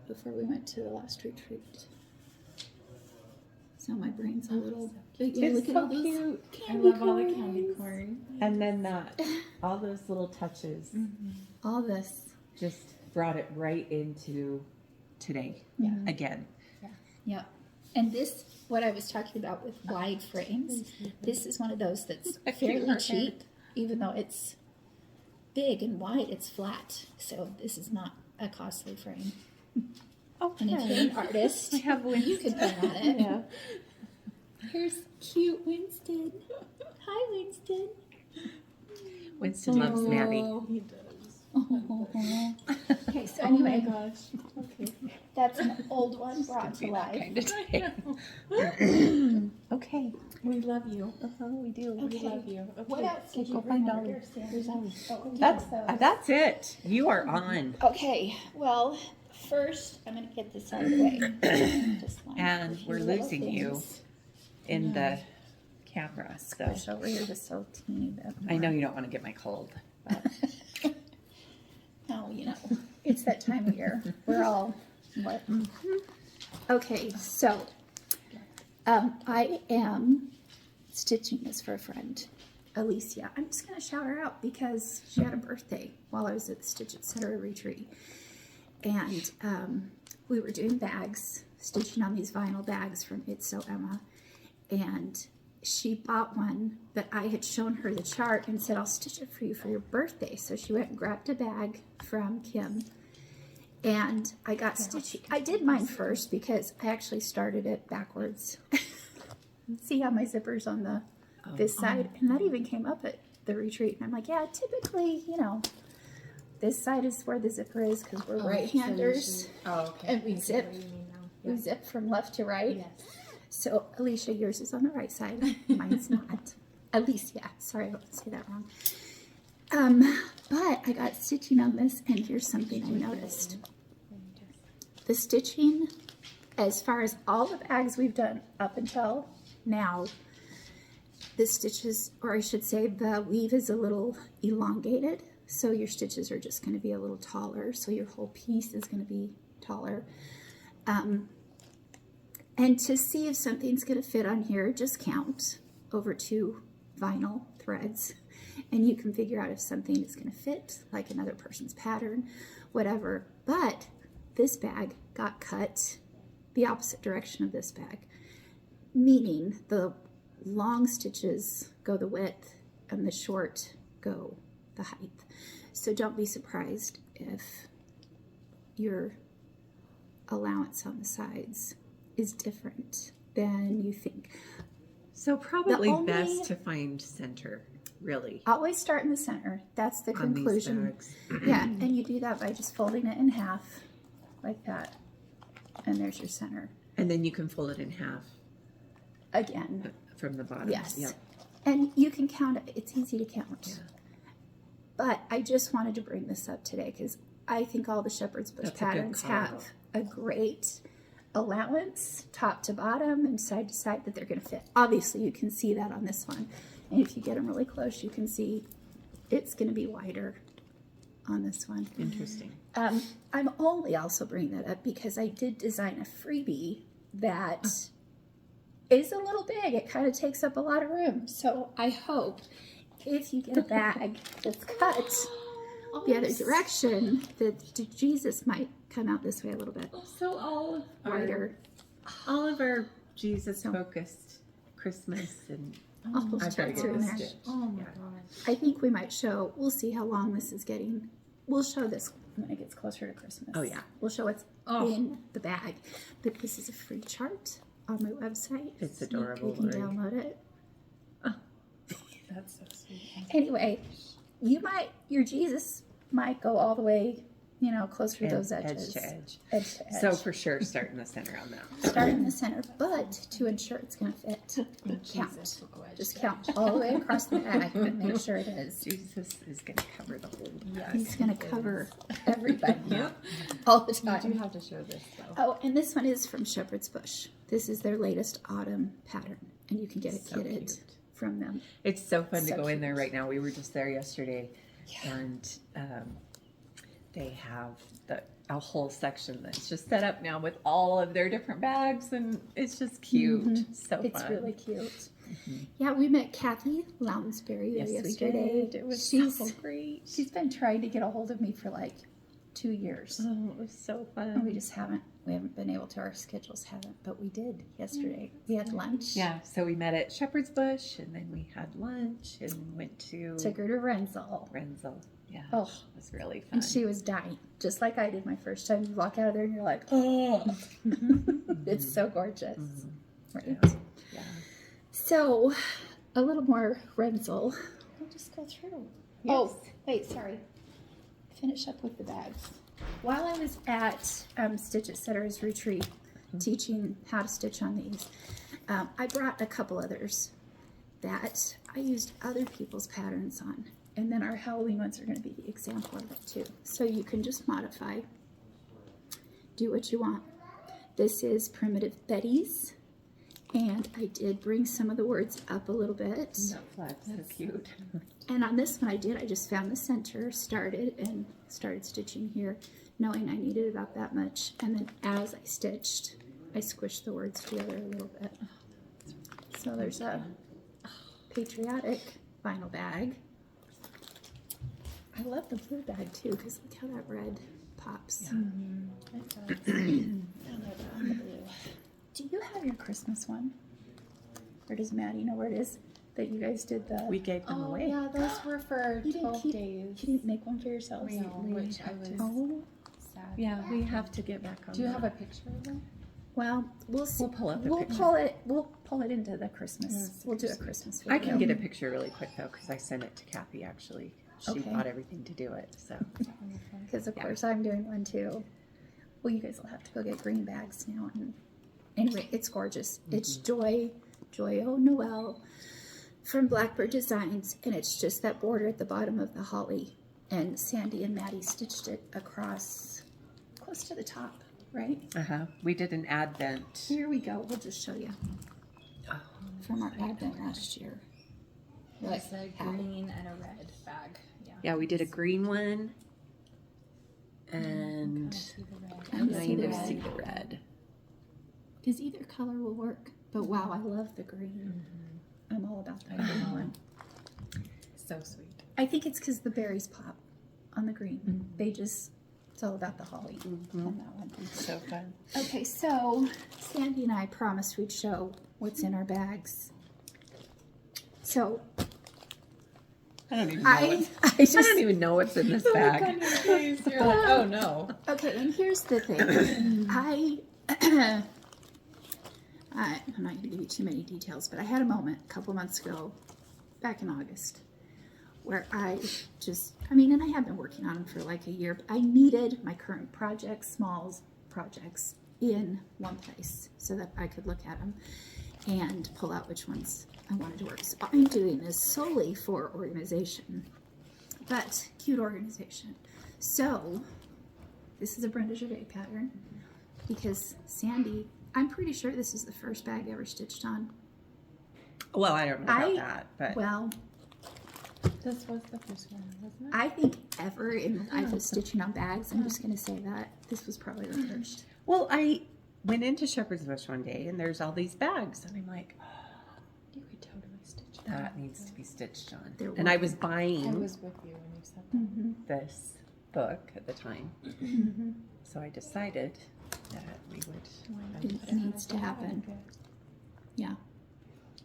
the last retreat. So my brain's a little. But yeah, It's look at so all those cute. candy I love all the candy corns. corn. And then all those little touches All this. just brought it right into today. Yeah. Again. Yeah. And this, what I was talking about with wide frames, this is one of those that's fairly cheap, even though it's big and wide, it's flat. So this is not a costly frame. And if you're an artist, We have you could put on it. Yeah. Here's cute Winston. Hi, Winston. Winston loves Maddie. He does. Okay, so anyway, Gosh. Okay. that's an old one brought to life. Okay. We love you. We do. Okay. We love you. What else did you Go bring find over Ollie. here, Sandy? Oh, That's it. You are on. Okay, well, first I'm going to get this out of the way. Just line up And a few we're little losing you things. in the camera. So Push over here just so teeny bit more. I know you don't want to get my cold. But No, you know, it's that time of year. We're all what? Okay, so I am stitching this for a friend, Alicia. I'm just going to shout her out because she had a birthday while I was at the Stitch It Center retreat. And we were doing bags, stitching on these vinyl bags from It's So Emma. And she bought one, but I had shown her the chart and said, I'll stitch it for you for your birthday. So she went and grabbed a bag from Kim. And I got stitching. I did mine first because I actually started it backwards. See how my zipper's on the this side? And that even came up at the retreat. And I'm like, yeah, typically, you know, this side is where the zipper is because we're right-handers. Oh, okay. And we I get zip. what you mean now. We zip from left to right. Yes. So, Alicia, yours is on the right side. Mine's not. Alicia. Sorry, I don't say that wrong. But I got stitching on this, and here's something I noticed. The stitching, as far as all the bags we've done up until now, the stitches, or I should say the weave is a little elongated. So your stitches are just going to be a little taller. So your whole piece is going to be taller. And to see if something's going to fit on here, just count over 2 vinyl threads. And you can figure out if something is going to fit, like another person's pattern, whatever. But this bag got cut the opposite direction of this bag, meaning the long stitches go the width and the short go the height. So don't be surprised if your allowance on the sides is different than you think. so probably only- best to find center, really. Always start in the center. That's the On these conclusion. bags. Yeah, and you do that by just folding it in half like that. And there's your center. And then you can fold it in half Again, from the bottom. yes. Yep. And you can count it. It's easy to count. Yeah. But I just wanted to bring this up today because I think all the Shepherd's Bush That's a good patterns call. have a great allowance, top to bottom and side to side, that they're going to fit. Obviously, you can see that on this one. And if you get them really close, you can see it's going to be wider on this one. Interesting. I'm only also bringing that up because I did design a freebie that is a little big. It kind of takes up a lot of room. So I hope if you get a bag that's cut the other direction, that Jesus might come out this way a little bit So all of our Jesus focused Christmas and I'll I put better strips get in this there. stitched. Oh my Yeah. gosh. I think we might show, we'll see how long this is getting. We'll show this when it gets closer to Christmas. Oh, yeah. We'll show what's in the bag. But this is a free chart on my website. It's So adorable, You can Lori. download it. That's so sweet. Anyway, your Jesus might go all the way you know, closer to those Edge edges. to edge. Edge to edge. So for sure, start in the center on that. Start in the center, but to ensure it's going to fit, count. Just count all the way across the bag and make sure it is. Jesus is going to cover the whole bag. He's going to cover everybody all the You do time. have to show this though. Oh, and this one is from Shepherd's Bush. This is their latest autumn pattern, and you can get it So kitted cute. from them. It's so fun to So go in there cute. right now. We were just there yesterday, and they have a whole section that's just set up now with all of their different bags, and it's just cute. So It's fun. really cute. Yeah, we met Kathy Lounsbury there Yes, we yesterday. did. It was she's, so great. She's been trying to get a hold of me for like 2 years. Oh, it was so And fun. we just haven't. We haven't been able to. Our schedules haven't, but we did yesterday. We had lunch. Yeah, so we met at Shepherd's Bush, and then we had lunch, and went to Took her to Renzel. Renzel. Yeah, Oh, it was really fun. and she was dying, just like I did my first time. You walk out of there and you're like, oh, it's so gorgeous. Right. Yeah. So, a little more Renzel. We'll just go through. Oh, wait, sorry. Finish up with the bags. While I was at Stitch It Setter's retreat, teaching how to stitch on these, I brought a couple others that I used other people's patterns on. And then our Halloween ones are going to be the example of it too. So you can just modify, do what you want. This is Primitive Betty's, and I did bring some of the words up a little bit. That flag's so cute. And on this one I just found the center, started stitching here, knowing I needed about that much. And then as I stitched, I squished the words together a little bit. So there's a patriotic vinyl bag. I love the blue bag too, because look how that red pops. Do you have your Christmas one? Or does Maddie know where it is? That you guys did the... We gave them Oh away. yeah, those were for You didn't 12 keep- days. You didn't make one for yourselves? No, which I was Oh, sad. Yeah, we have to get back on. Do you that. have a picture of them? well, we'll see. We'll pull up the We'll picture. pull it into the Christmas. We'll do a Christmas video. I can get a picture really quick though, because I sent it to Kathy actually. She Okay. bought everything to do it. So Because of course I'm doing one too. Well, you guys will have to go get green bags now. And anyway, it's gorgeous. It's Joy O Noel from Blackbird Designs, and it's just that border at the bottom of the holly. And Sandy and Maddie stitched it across, close to the top, right? we did an advent. Here we go. We'll just show you from our advent last year. It's a green and a red bag. Yeah. Yeah, we did a green one and See the red. Kind of kind of red. see the red. Because either color will work. But wow, I love the green. I'm all about that green one. So sweet. I think it's because the berries pop on the green. They just, it's all about the holly on that one. So fun. Okay, so Sandy and I promised we'd show what's in our bags. So I don't even know. I I don't even know what's in this bag. You're like, oh no. okay, and here's the thing. I'm not going to give you too many details, but I had a moment a couple months ago, back in August, where I and I have been working on them for like a year, but I needed my current projects, small projects, in one place so that I could look at them and pull out which ones I wanted to work. So I'm doing this solely for organization, but cute organization. So this is a Brenda Gervais pattern because Sandy, I'm pretty sure this is the first bag ever stitched on. Well, I don't know about that, but Well, This was the first one, wasn't it? I think ever in the life of stitching on bags, I'm just going to say that this was probably the first. well, I went into Shepherd's Bush one day and there's all these bags and I'm like, You could totally stitch that needs to be stitched on. There And I were. was I buying was with you when you said that. Mm-hmm. this book at the time. So I decided that we would. It needs to happen. Yeah.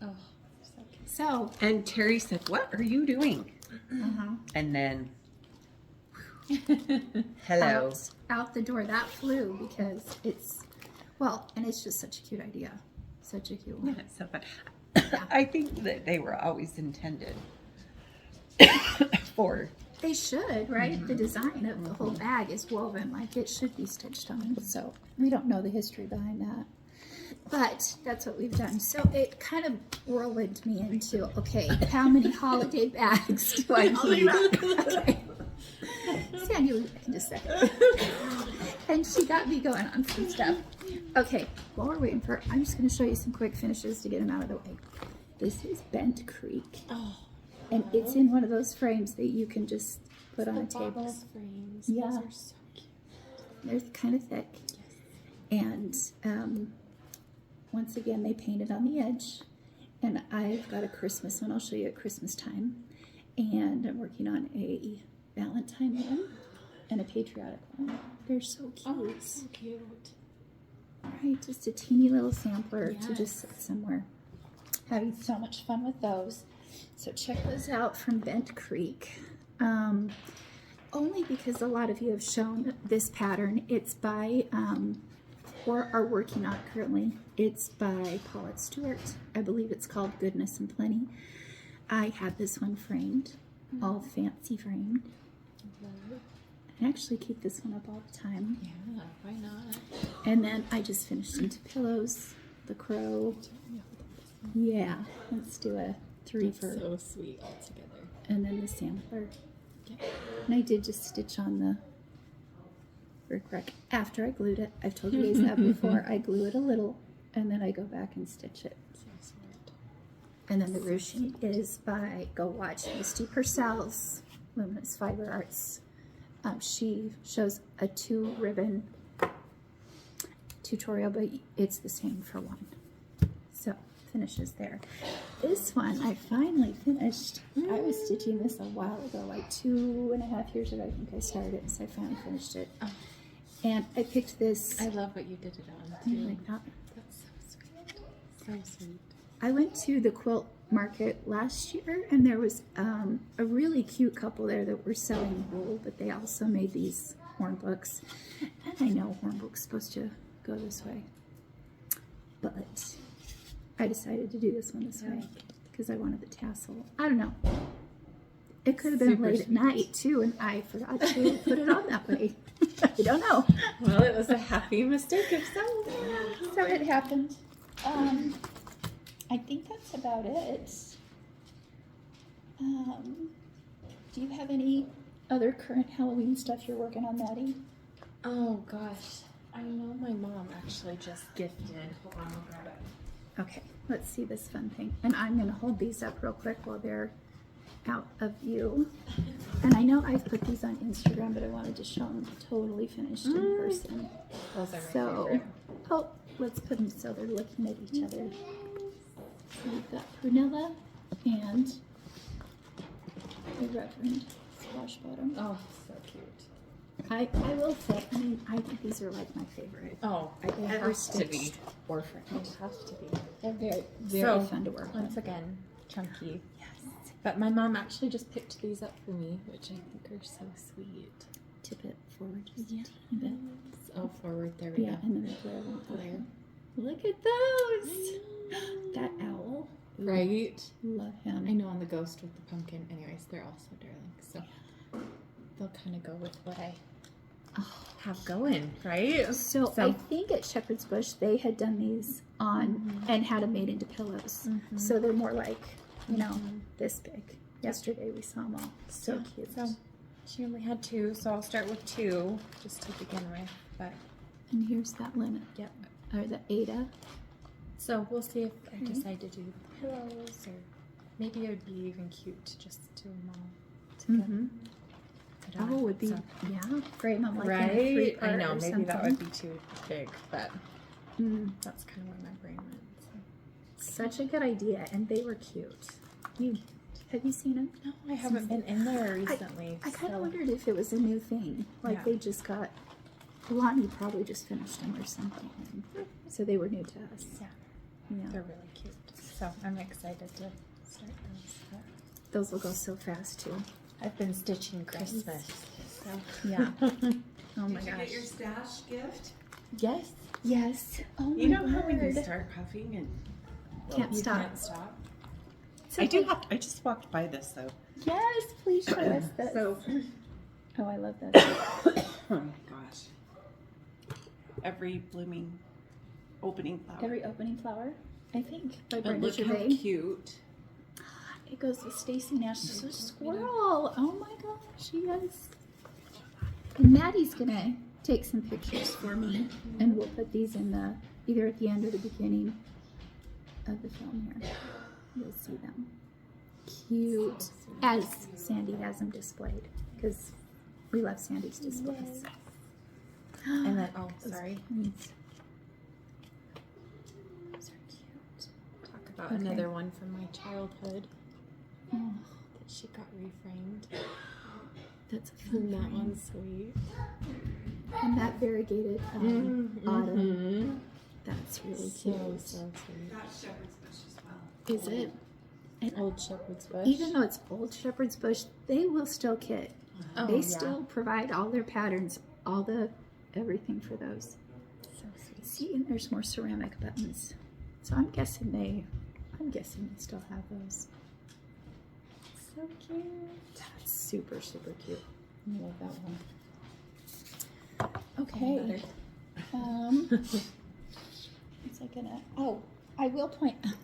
Oh, so cute. So, And Terry said, "What are you doing?" And then, hello. out the door that flew because it's, well, and it's just such a cute idea. Such a cute one. Yeah, it's so fun. I think that they were always intended for They should, right? The design of the whole bag is woven like it should be stitched on. So we don't know the history behind that. But that's what we've done. So it kind of whirlwinded me into, okay, how many holiday bags do I need? Okay. Sandy will be back in just a second. And she got me going on some stuff. Okay, while we're waiting for her, I'm just going to show you some quick finishes to get them out of the way. This is Bent Creek. Oh, And it's in one of those frames that you can just put on a table. box frames. Yeah. Those are so cute. They're kind of thick. And once again, they painted on the edge. And I've got a Christmas one. I'll show you at Christmas time. And I'm working on a Valentine one and a patriotic one. They're so cute. Oh, so cute. Right, just a teeny little sampler to Yes. just sit somewhere. Having so much fun with those. So check those out from Bent Creek. Only because a lot of you have shown this pattern. It's by, or are working on currently. It's by Paulette Stewart. I believe it's called Goodness and Plenty. I had this one framed, all fancy framed. I actually keep this one up all the time. Yeah, why not? And then I just finished into pillows, the crow. Yeah, let's do a 3 for, So sweet all together. and then the sampler. Yeah. And I did just stitch on the rickrack after I glued it. I've told you guys that before. I glue it a little, and then I go back and stitch it. So sweet. And then the ruching is by, go watch Misty Purcell's Luminous Fiber Arts. She shows a 2-ribbon tutorial, but it's the same for one. So finishes there. This one I finally finished. I was stitching this a while ago, like 2.5 years ago. I think I started it, so I finally finished it. Oh. And I picked this. I love what you did it on You too. like that? That's so sweet. So sweet. I went to the quilt market last year, and there was a really cute couple there that were selling wool, but they also made these horn books. And I know horn books supposed to go this way, but I decided to do this one this way because I wanted the tassel. I don't know. It could have been Super late at sweet. night too, and I forgot to put it on that way. I don't know. Well, it was a happy mistake of some. So it happened. I think that's about it. Do you have any other current Halloween stuff you're working on, Maddie? Oh gosh, I know my mom actually just gifted. Hold on, I'll grab it. Okay, let's see this fun thing. And I'm going to hold these up real quick while they're out of view. And I know I've put these on Instagram, but I wanted to show them totally finished in person. Those are my So, favorite. oh, let's put them so they're looking at each other. So we've got Prunella and the Reverend Squash Bottom. Oh, so cute. I will say, I mean, I think these are like my favorite. Oh, I've they ever have to be. stitched. Or for it has to be. They're very, very So, fun to work Once with. again, chunky. Yes. But my mom actually just picked these up for me, which I think are so sweet. Tip it forward just Yeah. a teeny bit. Oh, forward, there we Yeah, go. and then the glare won't go Glare. there. Look at those! That owl. Right? Love him. I know on the ghost with the pumpkin. Anyways, they're all so darling. So they'll kind of go with what I have going, right? So I think at Shepherd's Bush they had done these on and had them made into pillows. So they're more like, you know, this big. Yesterday we saw them all. So Yeah, cute. So she only had 2, so I'll start with 2 just to begin with. But And here's that limit. yep. Or the Ada. So we'll see if I decide to do the pillows, or maybe it would be even cute to just do them all together. I don't Oh, know. would be, So- yeah, frame them like in a right? 3-part I know, or maybe that something. would be too big, but Mm, that's kind of where my brain went. So. such a good idea, and they were cute. Have you seen them? No, I haven't been in there recently. I kind of so- wondered if it was a new thing. Like Yeah. they just got, Lonnie probably just finished them or something. So they were new to us. Yeah, Yeah. they're really cute. So I'm excited to start those. But Those will go so fast too. I've been stitching Christmas. So Yeah. Oh my Did you gosh. get your stash gift? yes, Yes. Oh my You know how when you word. start puffing and Can't you stop. can't stop. I do have. I just walked by this though. Yes, please show us this. So, Oh, I love this. oh my gosh, every blooming opening flower. Every opening flower, I think, by But Brenda look how Gervais. cute. It goes with Stacy Nash's squirrel. Oh my gosh, yes. And Maddie's gonna take some pictures for me, and we'll put these in the either at the end or the beginning of the film here. You'll see them. Cute, as Sandy has them displayed, because we love Sandy's displays. And then, oh, Those sorry. queens. Those are cute. Talk about Okay. another one from my childhood Oh, that she got reframed. that's a And that fun one. one's sweet. And that variegated autumn. That's really So, cute. so sweet. Got shepherd's bush as well. Is it? And Old shepherd's bush. even though it's old shepherd's bush, they will still kit. Oh, They yeah. still provide all their patterns, all the everything for those. So sweet. See, and there's more ceramic buttons. So I'm guessing they still have those. So cute. That's super, super cute. I love that one. Okay. Was I gonna? Oh, I will point out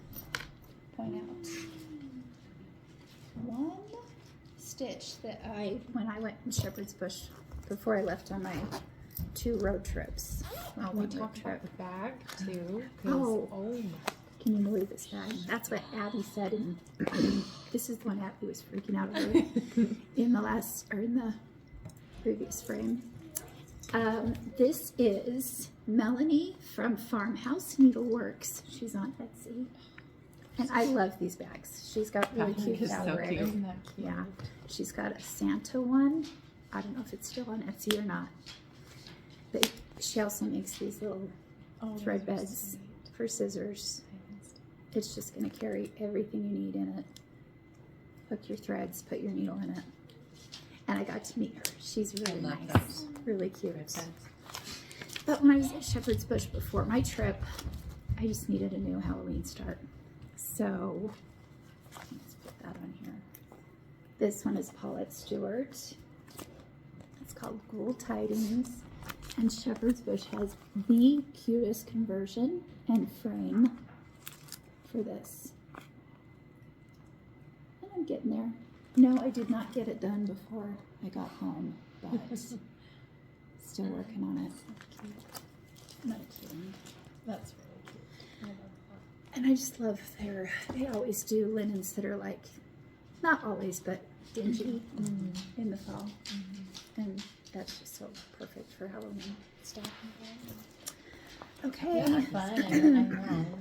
one stitch that when I went in Shepherd's Bush before I left on my 2 road trips. Well, We one road talked trip. about the bag too. 'Cause, Oh. oh my. Can you believe this bag? That's what Abby said, and this is the one Abby was freaking out over in the previous frame. This is Melanie from Farmhouse Needleworks. She's on Etsy, and I love these bags. She's got really cute is so fabric. cute. Isn't that cute? Yeah, she's got a Santa one. I don't know if it's still on Etsy or not, but she also makes these little Oh, thread those are beds sweet. for scissors. It's just going to carry everything you need in it. Hook your threads, put your needle in it. And I got to meet her. She's really love nice, really cute. But when I was at Shepherd's Bush before my trip, I just needed a new Halloween start. So let's put that on here. This one is Paulette Stewart. It's called Ghoul Tidings. And Shepherd's Bush has the cutest conversion and frame for this. And I'm getting there. No, I did not get it done before I got home, but still working on it. Not kidding. That's really cute. I love that. And I just love they always do linens that are like, not always, but dingy in the fall. And that's just so perfect for Halloween stuff. Okay. Yeah, fun. I know.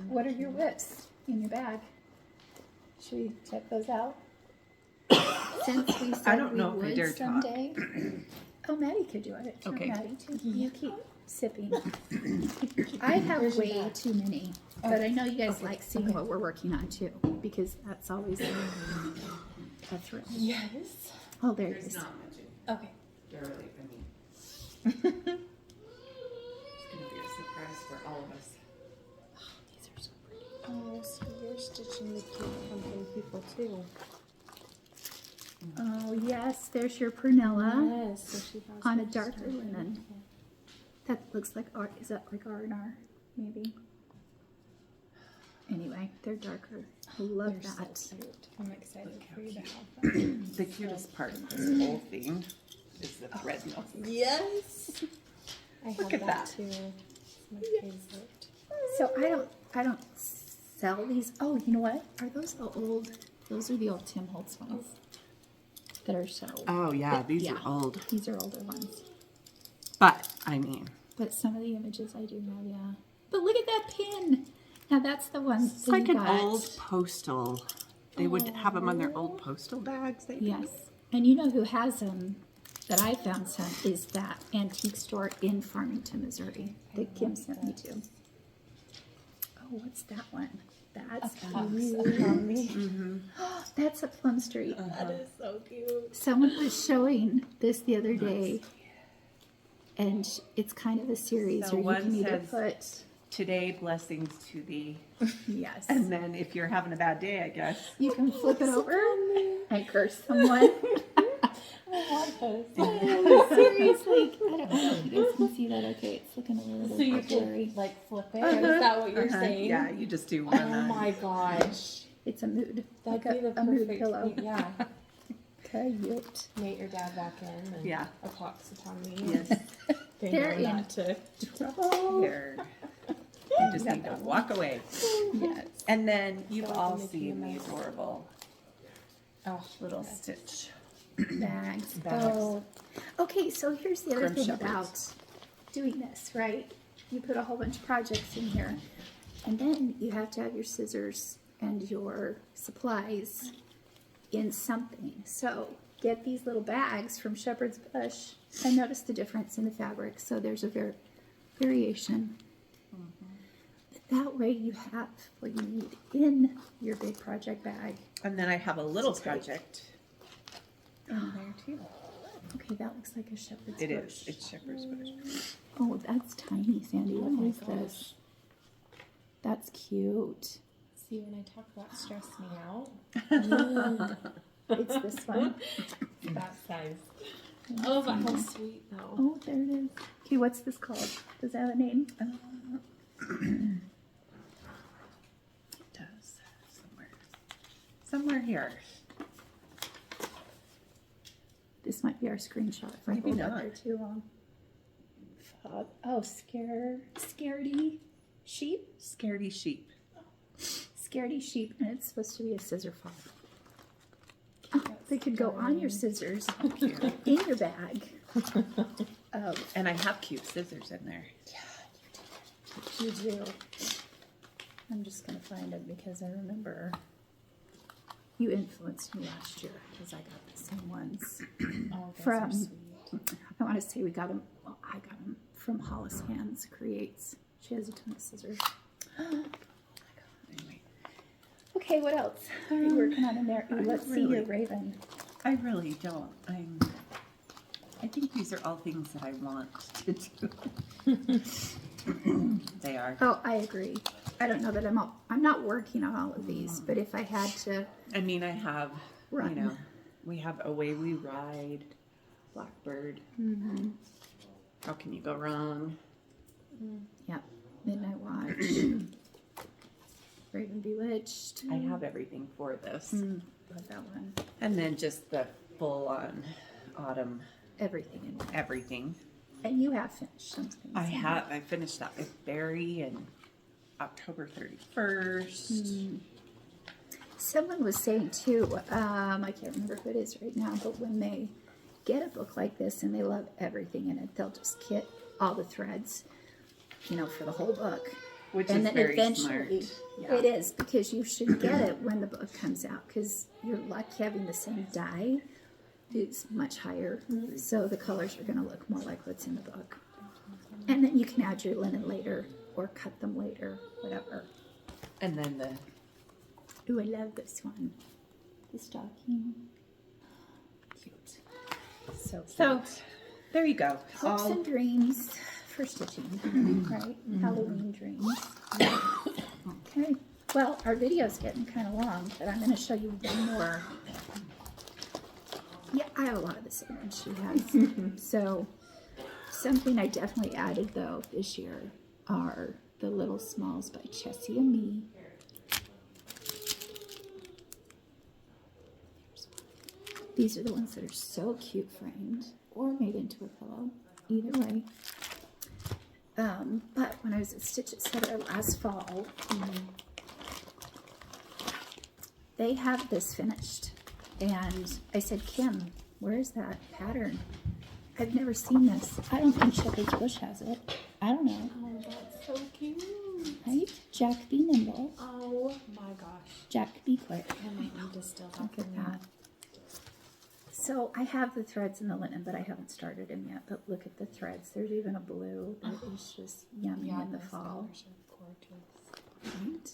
What are your whips in your bag? Should we check those out? Since we said don't know we if I would dare talk. someday. Oh, Maddie could do it. Sure, Okay. Maddie too. You keep sipping. I have way too many, but I know you guys like seeing what we're working on too, because that's always a thrill. Yes. Oh, there it There's is. not much Okay. Darling, I mean. It's going to be a surprise for all of us. These are so pretty. Oh, so you're stitching the cute pumpkin people too. Oh yes, there's your Prunella Yes. So she has on a her darker star. linen. That looks like art. Is that like R&R? Maybe. Anyway, they're darker. I love They're that. so cute. I'm excited Look how for you to cute. have them. The cutest part of this whole thing is the thread mill. Yes. I have Look at that. too. It's my favorite. So I don't sell these. Oh, you know what? Are those the old? Those are the old Tim Holtz ones that are so. Oh, yeah, these Yeah. are old. These are older ones. But, I mean, But some of the images I do have, yeah. But look at that pin. Now that's the one. it's like an old postal. They would have them on their old postal bags. They Yes. And you know who has them that I found some is that antique store in Farmington, Missouri that Kim sent me to. Oh, what's that one? That's cute. That's a Plum Street. That is so cute. Someone was showing this the other day, and it's kind of a series So where you one can either says- put today, blessings to thee. Yes. And then if you're having a bad day, I guess. You can flip it over and curse someone. Seriously, I don't know if you guys can see that. Okay, it's looking a little So you bit blurry. can like flip it. Is that what you're saying? Yeah, you just do one. Oh my gosh. It's a mood. That'd Like be the a mood perfect pillow. Yeah. Cute. Make your dad walk in and Yeah. approximately. Yes. They They're know in not to. trouble. Here. You just need to walk away. Yes. And then you've So I all can make you seen a the mess. adorable Oh, little stitch. Bags. Bags. Oh. Okay, so here's the other Grim thing Shepherds. about doing this, right? You put a whole bunch of projects in here, and then you have to have your scissors and your supplies in something. So get these little bags from Shepherd's Bush and notice the difference in the fabric. So there's a variation. But that way you have what you need in your big project bag. And then I have a little This is great. project in there too. Okay, that looks like a shepherd's It bush. is. It's shepherd's bush. Oh, that's tiny, Sandy. Oh What my is this? That's cute. see, when I talk about stress me out, It's this one. that size. Oh, but how sweet though. Oh, there it is. Okay, what's this called? Does that have a name? It does. Somewhere here. This might be our screenshot if I Maybe hold up not. there too long. Oh, scaredy sheep? Scaredy sheep. Scaredy sheep, and it's supposed to be a scissor fob. Oh, they could go on your scissors in your bag. Oh, And I have cute scissors in there. you do. I'm just gonna find them because I remember you influenced me last year because I got the same ones. Oh, those From- are sweet. I want to say we got them. Well, I got them from Hollis Hands Creates. She has a ton of scissors. Anyway, Okay, what else are you working on in there? Ooh, let's see your really- raven. I really don't. I think these are all things that I want to do. They are. Oh, I agree. I don't know that I'm not working on all of these, but if I had to, I mean, I have, Run. you know, we have Away We Ride, Blackbird. How can you go wrong? yeah, Midnight Watch, Raven Bewitched. I have everything for this. Love that one. And then just the full on autumn Everything in there. everything. And you have finished some things. I finished that with Barry and October 31st. Someone was saying too, I can't remember who it is right now, but when they get a book like this and they love everything in it, they'll just kit all the threads, you know, for the whole book. Which And is then very eventually, smart. Yeah. it is, because you should get it when the book comes out, because your luck having the same dye is much higher. So the colors are going to look more like what's in the book. And then you can add your linen later or cut them later, whatever. And then the Ooh, I love this one. The stocking. cute. So cute. So, there you go. hopes All and dreams for stitching, right? Halloween dreams. Okay. Well, our video's getting kind of long, but I'm going to show you one more. Yeah, I have a lot of the same ones she has. So, something I definitely added though this year are the Little Smalls by Chessie and me. These are the ones that are so cute framed or made into a pillow, either way. But when I was at Stitch Etc. last fall, they have this finished. And I said, Kim, where's that pattern? I've never seen this. I don't think Shepherd's Bush has it. I don't know. Oh, that's so cute. Right? Jack, be nimble. Oh my gosh. Jack, be quick. I might need to steal that Look from at you. that. So I have the threads and the linen, but I haven't started them yet. But look at the threads. There's even a blue that is just yummy Yeah, in the those fall. colors are gorgeous. Right?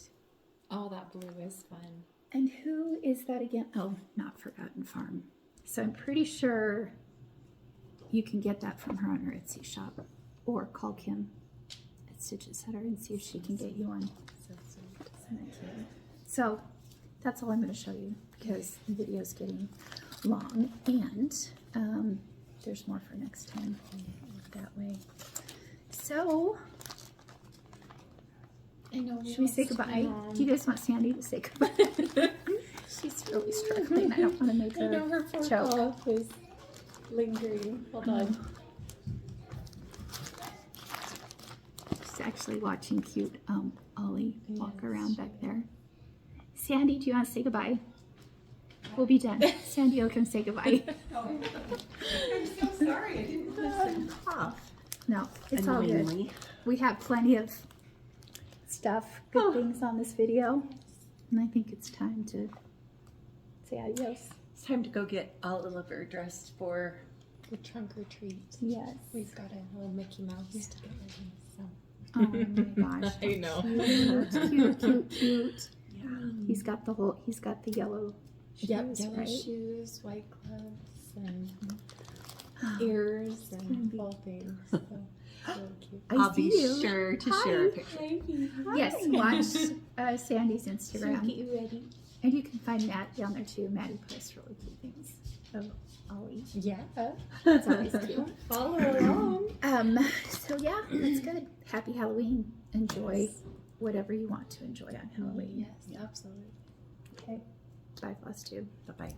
Oh, that blue is fun. And who is that again? Oh, not Forgotten Farm. So I'm pretty sure you can get that from her on her Etsy shop or call Kim at Stitches at her and see if she can get you on. So sweet. Isn't that cute? So that's all I'm going to show you because the video's getting long, and there's more for next time that way. So I know. should we say goodbye? Do you guys want Sandy to say goodbye? She's really struggling. I don't want to make I know her her poor choke. cough is lingering. Hold on. She's actually watching cute Ollie walk Yes, around she back there. Sandy, do you want to say goodbye? We'll be done. Sandy Oakham, say goodbye. I'm so sorry. I didn't listen. No, it's all good. Annoyingly. We have plenty of stuff, good things on this video. And I think it's time to say adios. It's time to go get Oliver dressed for. The trunk or treat. Yes. We've got a little Mickey Mouse to get ready. So. Oh my gosh. I know. Cute. Yeah. He's got the yellow shoes, Yep, yellow right? shoes, white gloves, and ears, and full things. So, really cute. I'll see be you. sure to share a picture. Yes, watch Sandy's Instagram. Get you ready. And you can find Matt down there too. Maddie posts really cute things of Ollie. Yeah. It's always cute. Follow along. So yeah, that's good. Happy Halloween. Enjoy whatever you want to enjoy on Halloween. Yes, absolutely. Okay. Bye, FlossTube. Bye-bye.